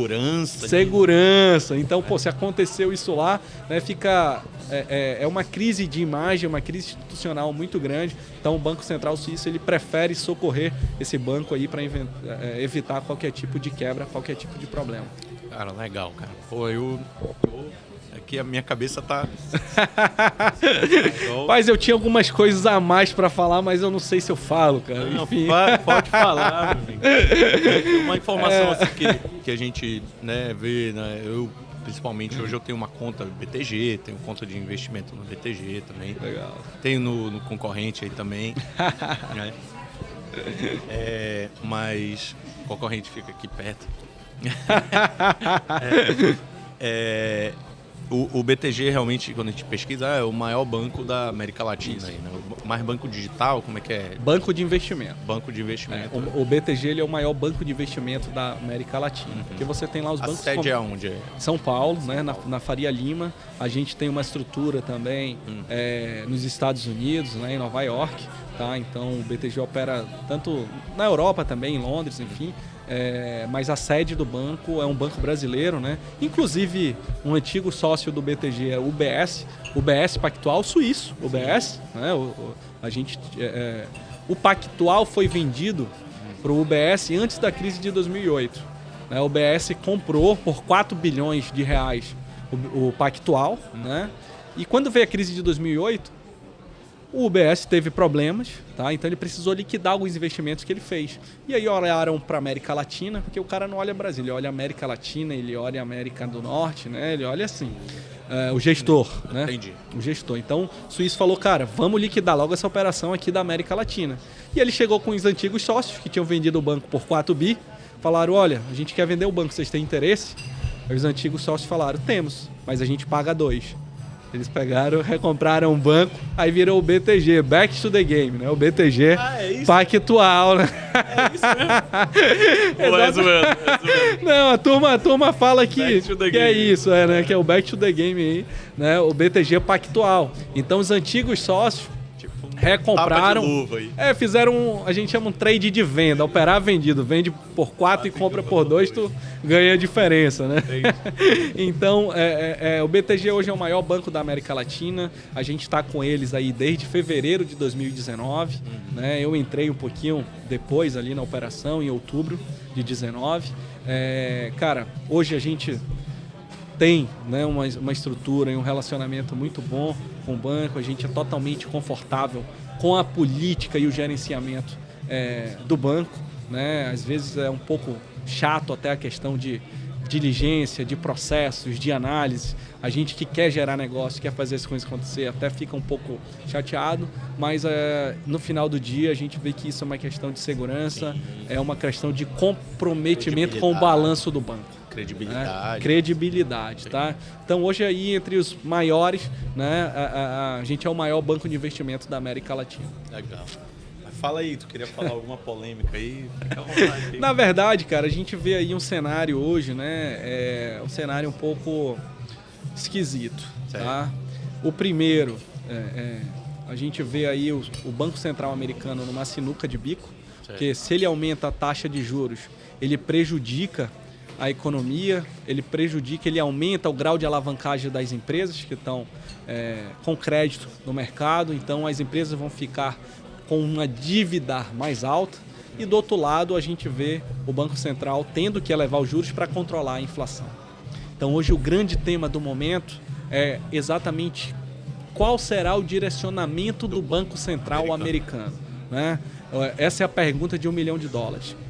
Segurança. Então, pô, se aconteceu isso lá, né, fica... É uma crise de imagem, uma crise institucional muito grande. Então, o Banco Central Suíço, ele prefere socorrer esse banco aí para evitar qualquer tipo de quebra, qualquer tipo de problema. Cara, legal, cara. Pô, aqui a minha cabeça tá... Mas eu tinha algumas coisas a mais pra falar, mas eu não sei se eu falo, cara. Não, pode falar, meu amigo. Uma informação assim que a gente, né, vê, né, principalmente hoje eu tenho uma conta BTG, tenho conta de investimento no BTG também. Legal. Tenho no concorrente aí também. Né? Mas o concorrente fica aqui perto. O BTG realmente, quando a gente pesquisa, é o maior banco da América Latina. Aí, né? O mais banco digital, como é que é? Banco de investimento. Banco de investimento. O BTG ele é o maior banco de investimento da América Latina. Porque você tem lá os bancos... A sede é onde? É? São Paulo, né? Na Faria Lima. A gente tem uma estrutura também nos Estados Unidos, né? Em Nova York. Tá? Então o BTG opera tanto na Europa também, em Londres, enfim. Mas a sede do banco é um banco brasileiro, né? Inclusive, um antigo sócio do BTG é o UBS Pactual suíço, UBS, né? O Pactual foi vendido para o UBS antes da crise de 2008. Né? O UBS comprou por 4 bilhões de reais o Pactual, né? E quando veio a crise de 2008, o UBS teve problemas, tá? Então ele precisou liquidar alguns investimentos que ele fez. E aí olharam para a América Latina, porque o cara não olha Brasil, ele olha América Latina, ele olha América do Norte, né? Ele olha assim, o gestor, né? Entendi. O gestor. Então o suíço falou, cara, vamos liquidar logo essa operação aqui da América Latina. E ele chegou com os antigos sócios que tinham vendido o banco por 4 bi, falaram, olha, a gente quer vender o banco, vocês têm interesse? Aí os antigos sócios falaram, temos, mas a gente paga 2. Eles pegaram, recompraram um banco, aí virou o BTG, Back to the Game, né? O BTG Pactual, né? É isso mesmo? É zoando. Não, a turma fala que é isso, né? Que é o Back to the Game aí, né? O BTG Pactual. Então os antigos sócios recompraram, tapa de luva aí. Fizeram a gente chama um trade de venda, operar vendido, vende por 4 e compra por 2, tu ganha a diferença, né? Então, o BTG hoje é o maior banco da América Latina, a gente está com eles aí desde fevereiro de 2019, né? Eu entrei um pouquinho depois ali na operação, em outubro de 19. Cara, hoje a gente tem, né, uma estrutura e um relacionamento muito bom com o banco, a gente é totalmente confortável com a política e o gerenciamento do banco, né? Às vezes é um pouco chato até a questão de diligência, de processos, de análise. A gente que quer gerar negócio, quer fazer as coisas acontecer, até fica um pouco chateado, mas no final do dia a gente vê que isso é uma questão de segurança, é uma questão de comprometimento com o balanço do banco. Credibilidade, tá? Então hoje aí entre os maiores, né, a gente é o maior banco de investimento da América Latina. Legal. Mas fala aí, tu queria falar alguma polêmica aí? Fica à vontade aí. Na verdade, cara, a gente vê aí um cenário hoje, né, um cenário um pouco esquisito, tá? O primeiro, a gente vê aí o Banco Central americano numa sinuca de bico, porque se ele aumenta a taxa de juros, ele prejudica a economia, ele aumenta o grau de alavancagem das empresas que estão com crédito no mercado, então as empresas vão ficar com uma dívida mais alta e do outro lado a gente vê o Banco Central tendo que elevar os juros para controlar a inflação. Então hoje o grande tema do momento é exatamente qual será o direcionamento do Banco Central americano, né? Essa é a pergunta de $1 milhão.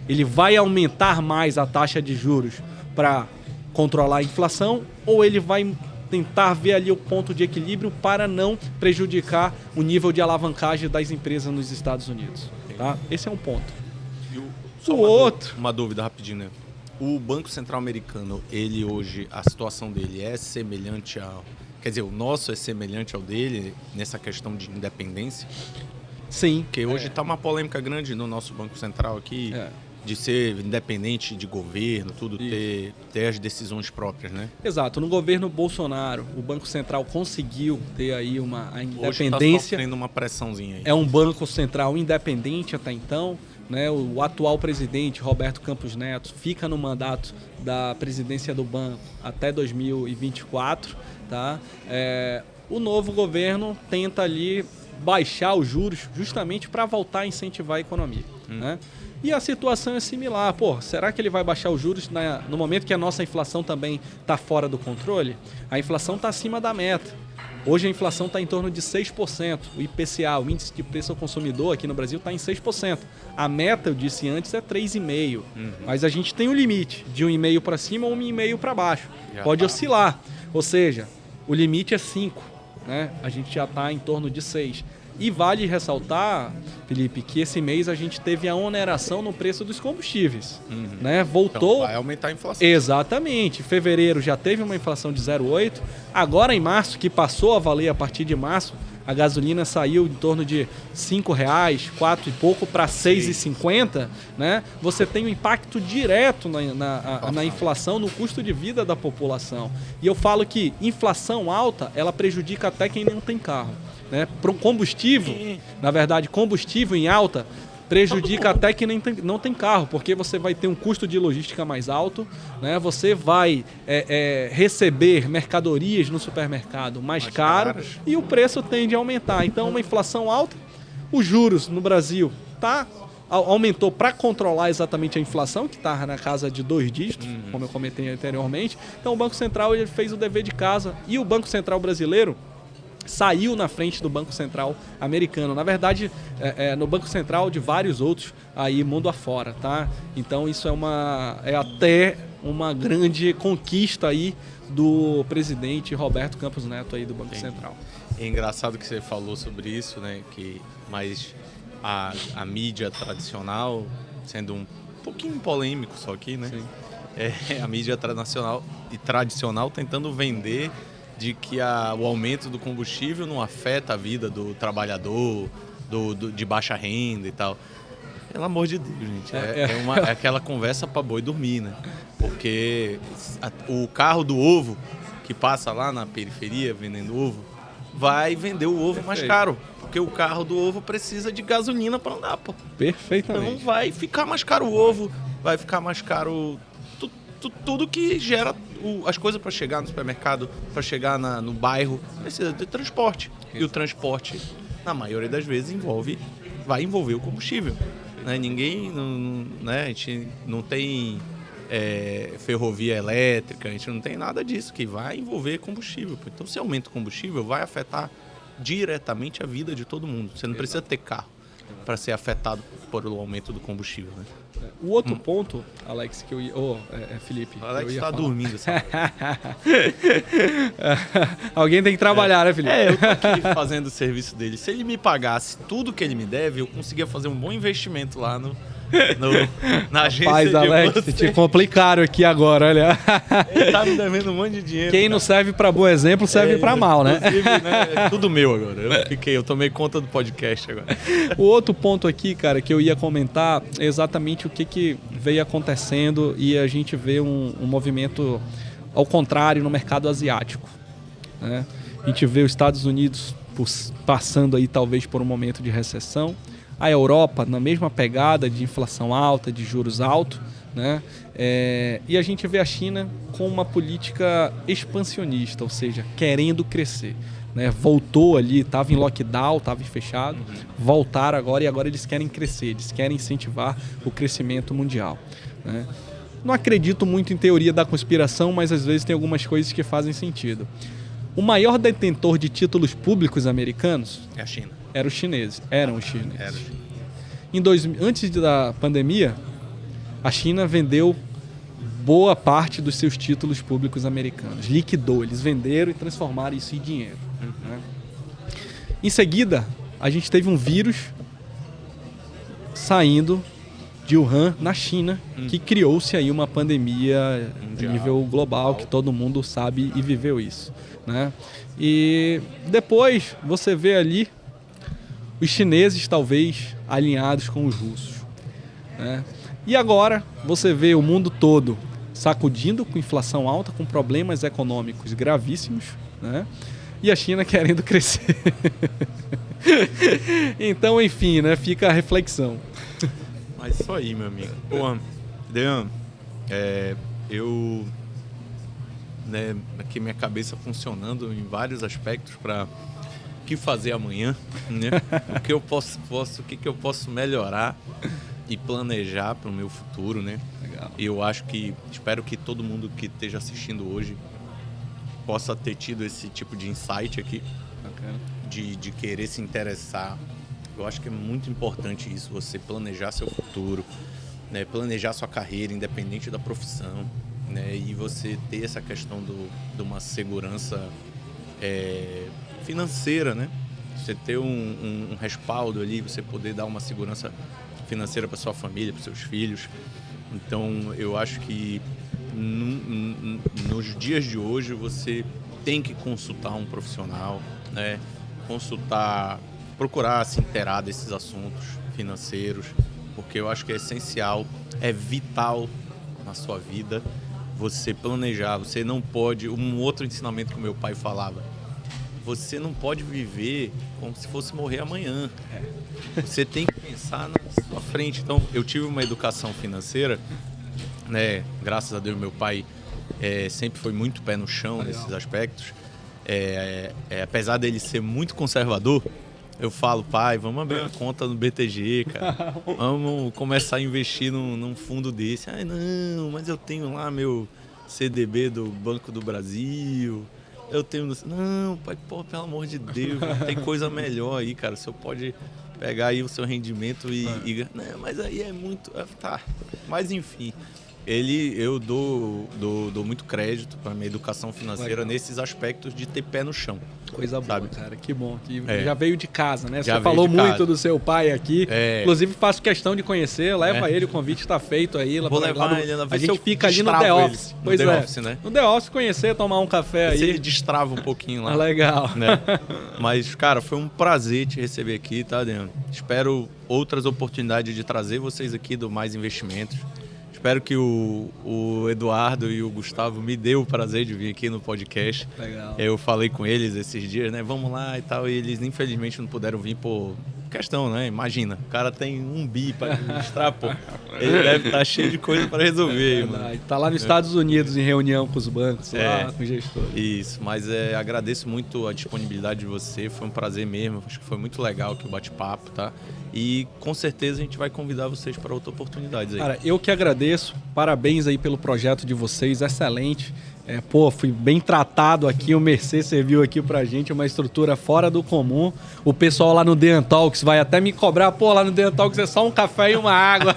Ele vai aumentar mais a taxa de juros para controlar a inflação ou ele vai tentar ver ali o ponto de equilíbrio para não prejudicar o nível de alavancagem das empresas nos Estados Unidos? Tá? Esse é um ponto. Uma dúvida rapidinho, né? O Banco Central americano, ele hoje, a situação dele é semelhante ao... Quer dizer, o nosso é semelhante ao dele nessa questão de independência? Sim. Porque hoje está uma polêmica grande no nosso Banco Central aqui, de ser independente de governo, tudo, ter as decisões próprias, né? Exato. No governo Bolsonaro, o Banco Central conseguiu ter aí a independência. Hoje está sofrendo uma pressãozinha aí. É um Banco Central independente até então, né? O atual presidente, Roberto Campos Neto, fica no mandato da presidência do banco até 2024, tá? O novo governo tenta ali baixar os juros justamente para voltar a incentivar a economia, né? E a situação é similar. Será que ele vai baixar os juros no momento que a nossa inflação também está fora do controle? A inflação está acima da meta. Hoje a inflação está em torno de 6%. O IPCA, o Índice de Preço ao Consumidor aqui no Brasil, está em 6%. A meta, eu disse antes, é 3,5%. Mas a gente tem um limite de 1,5% para cima ou 1,5% para baixo. Pode oscilar. Ou seja, o limite é 5%. Né? A gente já está em torno de 6. E vale ressaltar, Felipe, que esse mês a gente teve a oneração no preço dos combustíveis, né? Voltou... Então vai aumentar a inflação. Exatamente. Em fevereiro já teve uma inflação de 0,8. Agora em março, que passou a valer a partir de março, a gasolina saiu em torno de R$5, 4 e pouco, para 6,50, né? Você tem um impacto direto na inflação, no custo de vida da população. E eu falo que inflação alta, ela prejudica até quem não tem carro, né? Para o combustível, na verdade, combustível em alta prejudica até quem não tem carro, porque você vai ter um custo de logística mais alto, né? Você vai receber mercadorias no supermercado mais caro e o preço tende a aumentar. Então, uma inflação alta, os juros no Brasil aumentou para controlar exatamente a inflação, que está na casa de 2 dígitos, como eu comentei anteriormente. Então, o Banco Central ele fez o dever de casa e o Banco Central brasileiro saiu na frente do Banco Central americano. Na verdade, no Banco Central de vários outros aí mundo afora, tá? Então isso é até uma grande conquista aí do presidente Roberto Campos Neto aí do Banco Central. É engraçado que você falou sobre isso, né? Mas a mídia tradicional, sendo um pouquinho polêmico só aqui, né? A mídia tradicional tentando vender de que o aumento do combustível não afeta a vida do trabalhador, de baixa renda e tal. Pelo amor de Deus, gente. É aquela conversa para boi dormir, né? Porque o carro do ovo, que passa lá na periferia vendendo ovo, vai vender o ovo mais caro. Porque o carro do ovo precisa de gasolina para andar, pô. Perfeitamente. Então vai ficar mais caro o ovo, vai ficar mais caro tudo que gera as coisas para chegar no supermercado, para chegar no bairro, precisa de transporte. E o transporte, na maioria das vezes, vai envolver o combustível. Né? A gente não tem ferrovia elétrica, a gente não tem nada disso, que vai envolver combustível. Então, se aumenta o combustível, vai afetar diretamente a vida de todo mundo. Você não precisa ter carro para ser afetado por o aumento do combustível, né? O outro ponto, Alex, que eu ia... Felipe. O Alex está dormindo, sabe? Alguém tem que trabalhar, né, Felipe? Eu tô aqui fazendo o serviço dele. Se ele me pagasse tudo que ele me deve, eu conseguia fazer um bom investimento lá na agência. Rapaz, Alex, te complicaram aqui agora, olha. Ele tá me devendo um monte de dinheiro. Quem não serve para bom exemplo, serve para mal, né? É tudo meu agora. Eu tomei conta do podcast agora. O outro ponto aqui, cara, que eu ia comentar é exatamente o que veio acontecendo e a gente vê um movimento ao contrário no mercado asiático, né? A gente vê os Estados Unidos passando aí talvez por um momento de recessão, a Europa na mesma pegada de inflação alta, de juros altos, né? E a gente vê a China com uma política expansionista, ou seja, querendo crescer, né? Voltou ali, estava em lockdown, estava fechado, voltaram agora e agora eles querem crescer, eles querem incentivar o crescimento mundial, né? Não acredito muito em teoria da conspiração, mas às vezes tem algumas coisas que fazem sentido. O maior detentor de títulos públicos americanos é a China. Eram os chineses. Antes da pandemia, a China vendeu boa parte dos seus títulos públicos americanos. Liquidou, eles venderam e transformaram isso em dinheiro. Né? Em seguida, a gente teve um vírus saindo de Wuhan, na China, que criou-se aí uma pandemia a nível global, que todo mundo sabe e viveu isso. Né? E depois você vê ali os chineses talvez alinhados com os russos, né? E agora você vê o mundo todo sacudindo com inflação alta, com problemas econômicos gravíssimos, né? E a China querendo crescer. Então, enfim, né? Fica a reflexão. Mas isso aí, meu amigo. Pô, Dean, eu... Né, aqui minha cabeça funcionando em vários aspectos para o que fazer amanhã, né? O que eu posso melhorar e planejar para o meu futuro, né? Legal. E eu espero que todo mundo que esteja assistindo hoje possa ter tido esse tipo de insight aqui. Bacana. De querer se interessar. Eu acho que é muito importante isso, você planejar seu futuro, né? Planejar sua carreira, independente da profissão, né? E você ter essa questão de uma segurança financeira, né? Você ter um respaldo ali, você poder dar uma segurança financeira para sua família, para seus filhos. Então, eu acho que nos dias de hoje você tem que consultar um profissional, né? Procurar se inteirar desses assuntos financeiros, porque eu acho que é essencial, é vital na sua vida você planejar. Você não pode... Um outro ensinamento que o meu pai falava: você não pode viver como se fosse morrer amanhã. Você tem que pensar na sua frente. Então, eu tive uma educação financeira, né? Graças a Deus, meu pai sempre foi muito pé no chão nesses aspectos. Apesar dele ser muito conservador, eu falo: pai, vamos abrir uma conta no BTG, cara. Vamos começar a investir num fundo desse. Ai, não, mas eu tenho lá meu CDB do Banco do Brasil. Eu tenho... Não, pai, pô, pelo amor de Deus, tem coisa melhor aí, cara. O senhor pode pegar aí o seu rendimento e... Não, mas aí é muito... Tá, mas enfim... Eu dou muito crédito para minha educação financeira nesses aspectos de ter pé no chão. Coisa boa, sabe? cara. Que bom. Que já veio de casa, né? Já Você falou de muito casa. do seu pai aqui. Inclusive, faço questão de conhecer. Leva ele, o convite está feito aí. Vou levar ele. A gente fica ali no The Office. No The Office, né? No The Office, conhecer, tomar um café aí. Ele destrava um pouquinho lá. Legal. Né? Mas, cara, foi um prazer te receber aqui, tá, Adriano? Espero outras oportunidades de trazer vocês aqui do Mais Investimentos. Espero que o Eduardo e o Gustavo me dê o prazer de vir aqui no podcast. Legal. Eu falei com eles esses dias, né? Vamos lá e tal. E eles, infelizmente, não puderam vir por questão, né? Imagina, o cara tem 1 bi para administrar, pô. Ele deve estar cheio de coisa para resolver. Mano. Tá lá nos Estados Unidos em reunião com os bancos, lá com os gestores. Isso, mas agradeço muito a disponibilidade de você. Foi um prazer mesmo. Acho que foi muito legal aqui o bate-papo, tá? E com certeza a gente vai convidar vocês para outras oportunidades aí. Cara, eu que agradeço. Parabéns aí pelo projeto de vocês, excelente. Fui bem tratado aqui, o Mercê serviu aqui pra gente, uma estrutura fora do comum. O pessoal lá no Dentalks vai até me cobrar, lá no Dentalks é só um café e uma água.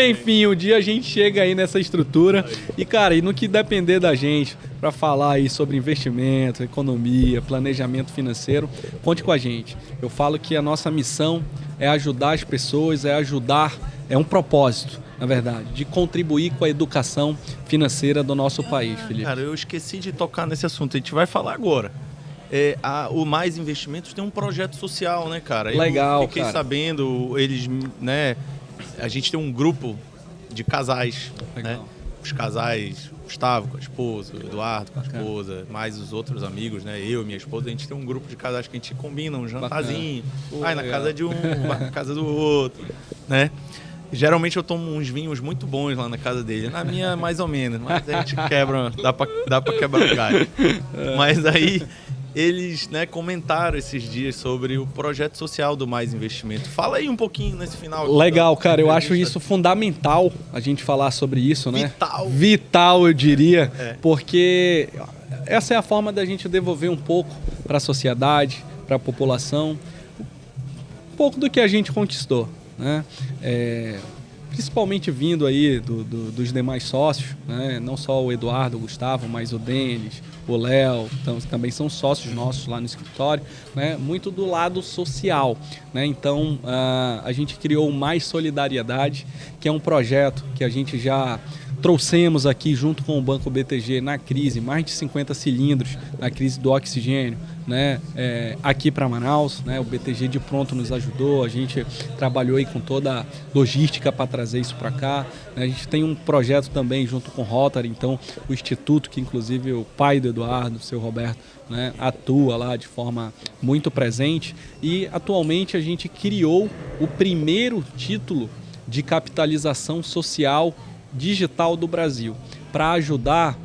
Enfim, um dia a gente chega aí nessa estrutura e, cara, e no que depender da gente para falar aí sobre investimento, economia, planejamento financeiro, conte com a gente. Eu falo que a nossa missão é ajudar as pessoas, é um propósito, na verdade, de contribuir com a educação financeira do nosso país, Felipe. Cara, eu esqueci de tocar nesse assunto, a gente vai falar agora. O Mais Investimentos tem um projeto social, né, cara? Legal, eu fiquei cara. sabendo, eles, né, a gente tem um grupo de casais, Legal. né? Os casais, Gustavo com a esposa, Eduardo com a esposa, mais os outros amigos, né? Eu e minha esposa, a gente tem um grupo de casais que a gente combina um jantarzinho, vai na casa de um, vai na casa do outro, né? Geralmente eu tomo uns vinhos muito bons lá na casa dele. Na minha, mais ou menos, mas a gente quebra, dá pra quebrar o galho. Mas aí eles, né, comentaram esses dias sobre o projeto social do Mais Investimento. Fala aí um pouquinho nesse final. Legal, cara. Eu acho isso fundamental a gente falar sobre isso, né? Vital, eu diria, porque essa é a forma da gente devolver um pouco para a sociedade, para a população, um pouco do que a gente conquistou, né? Principalmente vindo aí dos demais sócios, né? Não só o Eduardo, o Gustavo, mas o Denis, o Léo, então, também são sócios nossos lá no escritório, né? Muito do lado social, né? Então a gente criou o Mais Solidariedade, que é um projeto que a gente já trouxemos aqui junto com o Banco BTG na crise, mais de 50 cilindros na crise do oxigênio, né? Aqui para Manaus, né? O BTG de pronto nos ajudou, a gente trabalhou aí com toda a logística para trazer isso para cá, né? A gente tem um projeto também junto com o Rotary, então o Instituto, que inclusive o pai do Eduardo, o seu Roberto, né, atua lá de forma muito presente, e atualmente a gente criou o primeiro título de capitalização social digital do Brasil, para ajudar,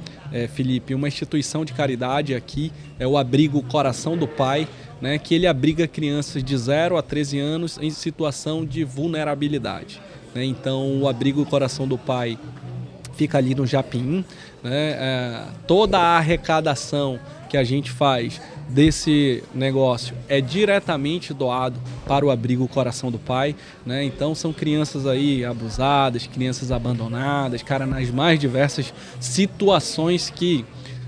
Felipe, uma instituição de caridade aqui, é o Abrigo Coração do Pai, né, que ele abriga crianças de 0 a 13 anos em situação de vulnerabilidade, né? Então o Abrigo Coração do Pai fica ali no Japim, né? Toda a arrecadação que a gente faz desse negócio é diretamente doado para o Abrigo Coração do Pai, né? Então são crianças aí abusadas, crianças abandonadas, cara, nas mais diversas situações que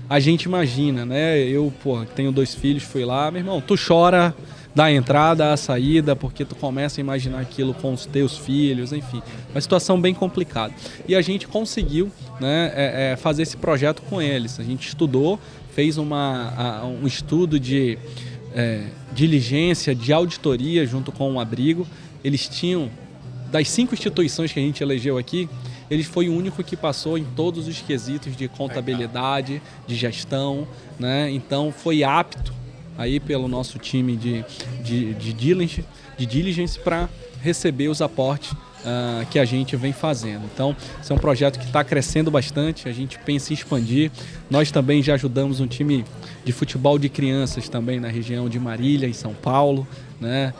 a gente imagina, né? Eu, pô, tenho 2 filhos, fui lá, meu irmão, tu chora da entrada à saída, porque tu começa a imaginar aquilo com os teus filhos, enfim, uma situação bem complicada. E a gente conseguiu, né, fazer esse projeto com eles. A gente estudou, fez um estudo de diligência, de auditoria junto com o abrigo. Eles tinham, das 5 instituições que a gente elegeu aqui, ele foi o único que passou em todos os quesitos de contabilidade, de gestão, né? Então foi apto aí pelo nosso time de diligence para receber os aportes que a gente vem fazendo. Então, esse é um projeto que está crescendo bastante, a gente pensa em expandir. Nós também já ajudamos um time de futebol de crianças também na região de Marília, em São Paulo, né?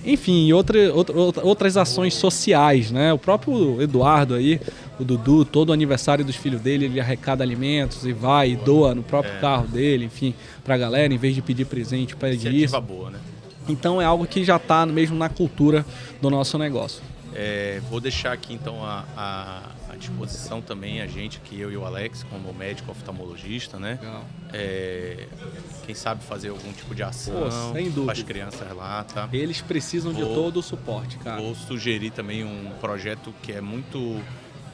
Enfim, outras ações sociais, né? O próprio Eduardo aí, o Dudu, todo o aniversário dos filhos dele, ele arrecada alimentos e vai e doa no próprio carro dele, enfim, pra galera, em vez de pedir presente, pede isso. Boa, né? Então é algo que já está mesmo na cultura do nosso negócio. Vou deixar aqui então à disposição também a gente, aqui eu e o Alex, como médico oftalmologista, né? Legal. Quem sabe fazer algum tipo de ação para as crianças lá, tá? Eles precisam de todo o suporte, cara. Vou sugerir também um projeto que é muito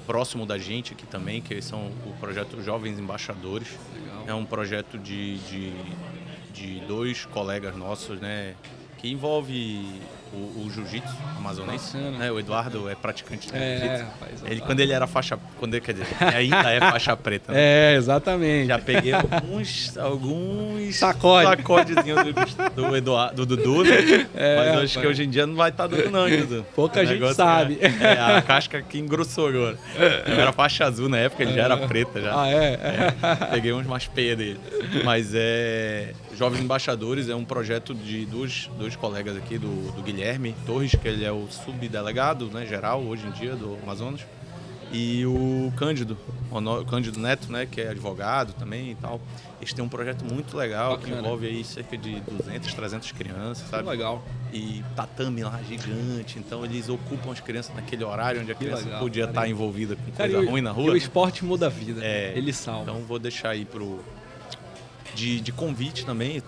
próximo da gente aqui também, que são o projeto Jovens Embaixadores. Legal. É um projeto de 2 colegas nossos, né? Que envolve o jiu-jitsu amazonense, né? O Eduardo é praticante de jiu-jitsu. Quando ele era faixa... Quer dizer, ainda é faixa preta. Né? Exatamente. Já peguei alguns sacodezinhos do Dudu, né? Mas acho que hoje em dia não vai estar dando não, Dudu. Pouca gente sabe. A casca que engrossou agora. Eu era faixa azul na época, ele já era preta. Já. Peguei uns mais peias dele. Mas Jovens Embaixadores é um projeto de dois colegas aqui, do Guilherme Torres, que ele é o subdelegado, né, geral hoje em dia do Amazonas, e o Cândido Neto, né, que é advogado também e tal. Eles têm um projeto muito legal. Bacana. Que envolve aí cerca de 200, 300 crianças, sabe? Legal. E tatame lá gigante, então eles ocupam as crianças naquele horário onde a criança podia estar envolvida com coisa ruim na rua. E o esporte muda a vida, ele salva. Então vou deixar aí de convite também.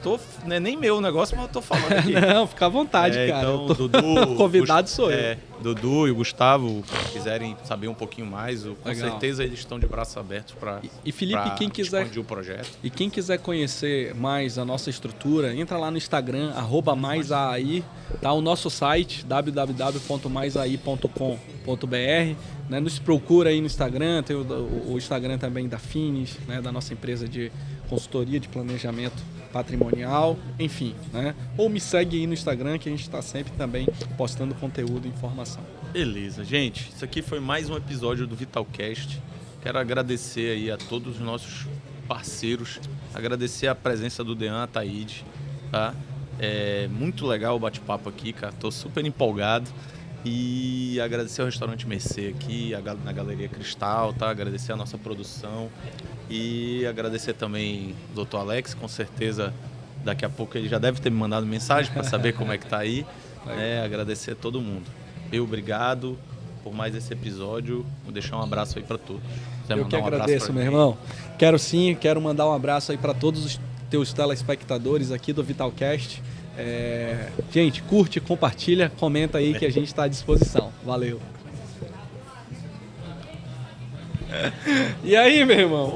Não é nem meu negócio, mas eu tô falando aqui. Não, fica à vontade, cara. Então, Dudu, convidado sou eu. Dudu e o Gustavo, se quiserem saber um pouquinho mais, com certeza eles estão de braços abertos para expandir o projeto. E quem quiser conhecer mais a nossa estrutura, entra lá no Instagram, @maisai, tá? O nosso site, www.maisai.com.br, né? Nos procura aí no Instagram, tem o Instagram também da Finis, né? Da nossa empresa de consultoria de planejamento patrimonial, enfim, né? Ou me segue aí no Instagram, que a gente está sempre também postando conteúdo e informação. Beleza, gente. Isso aqui foi mais um episódio do Vitalcast. Quero agradecer aí a todos os nossos parceiros, agradecer a presença do Dean Ataíde, tá? É muito legal o bate-papo aqui, cara. Tô super empolgado. E agradecer ao Restaurante Mercê aqui, na Galeria Cristal, tá? Agradecer a nossa produção e agradecer também o Dr. Alex, com certeza daqui a pouco ele já deve ter me mandado mensagem para saber como é que tá aí. Agradecer a todo mundo. Obrigado por mais esse episódio. Vou deixar um abraço aí para todos. Eu que agradeço, meu irmão. Quero mandar um abraço aí para todos os teus telespectadores aqui do Vitalcast. Gente, curte, compartilha, comenta aí que a gente está à disposição. Valeu. E aí, meu irmão?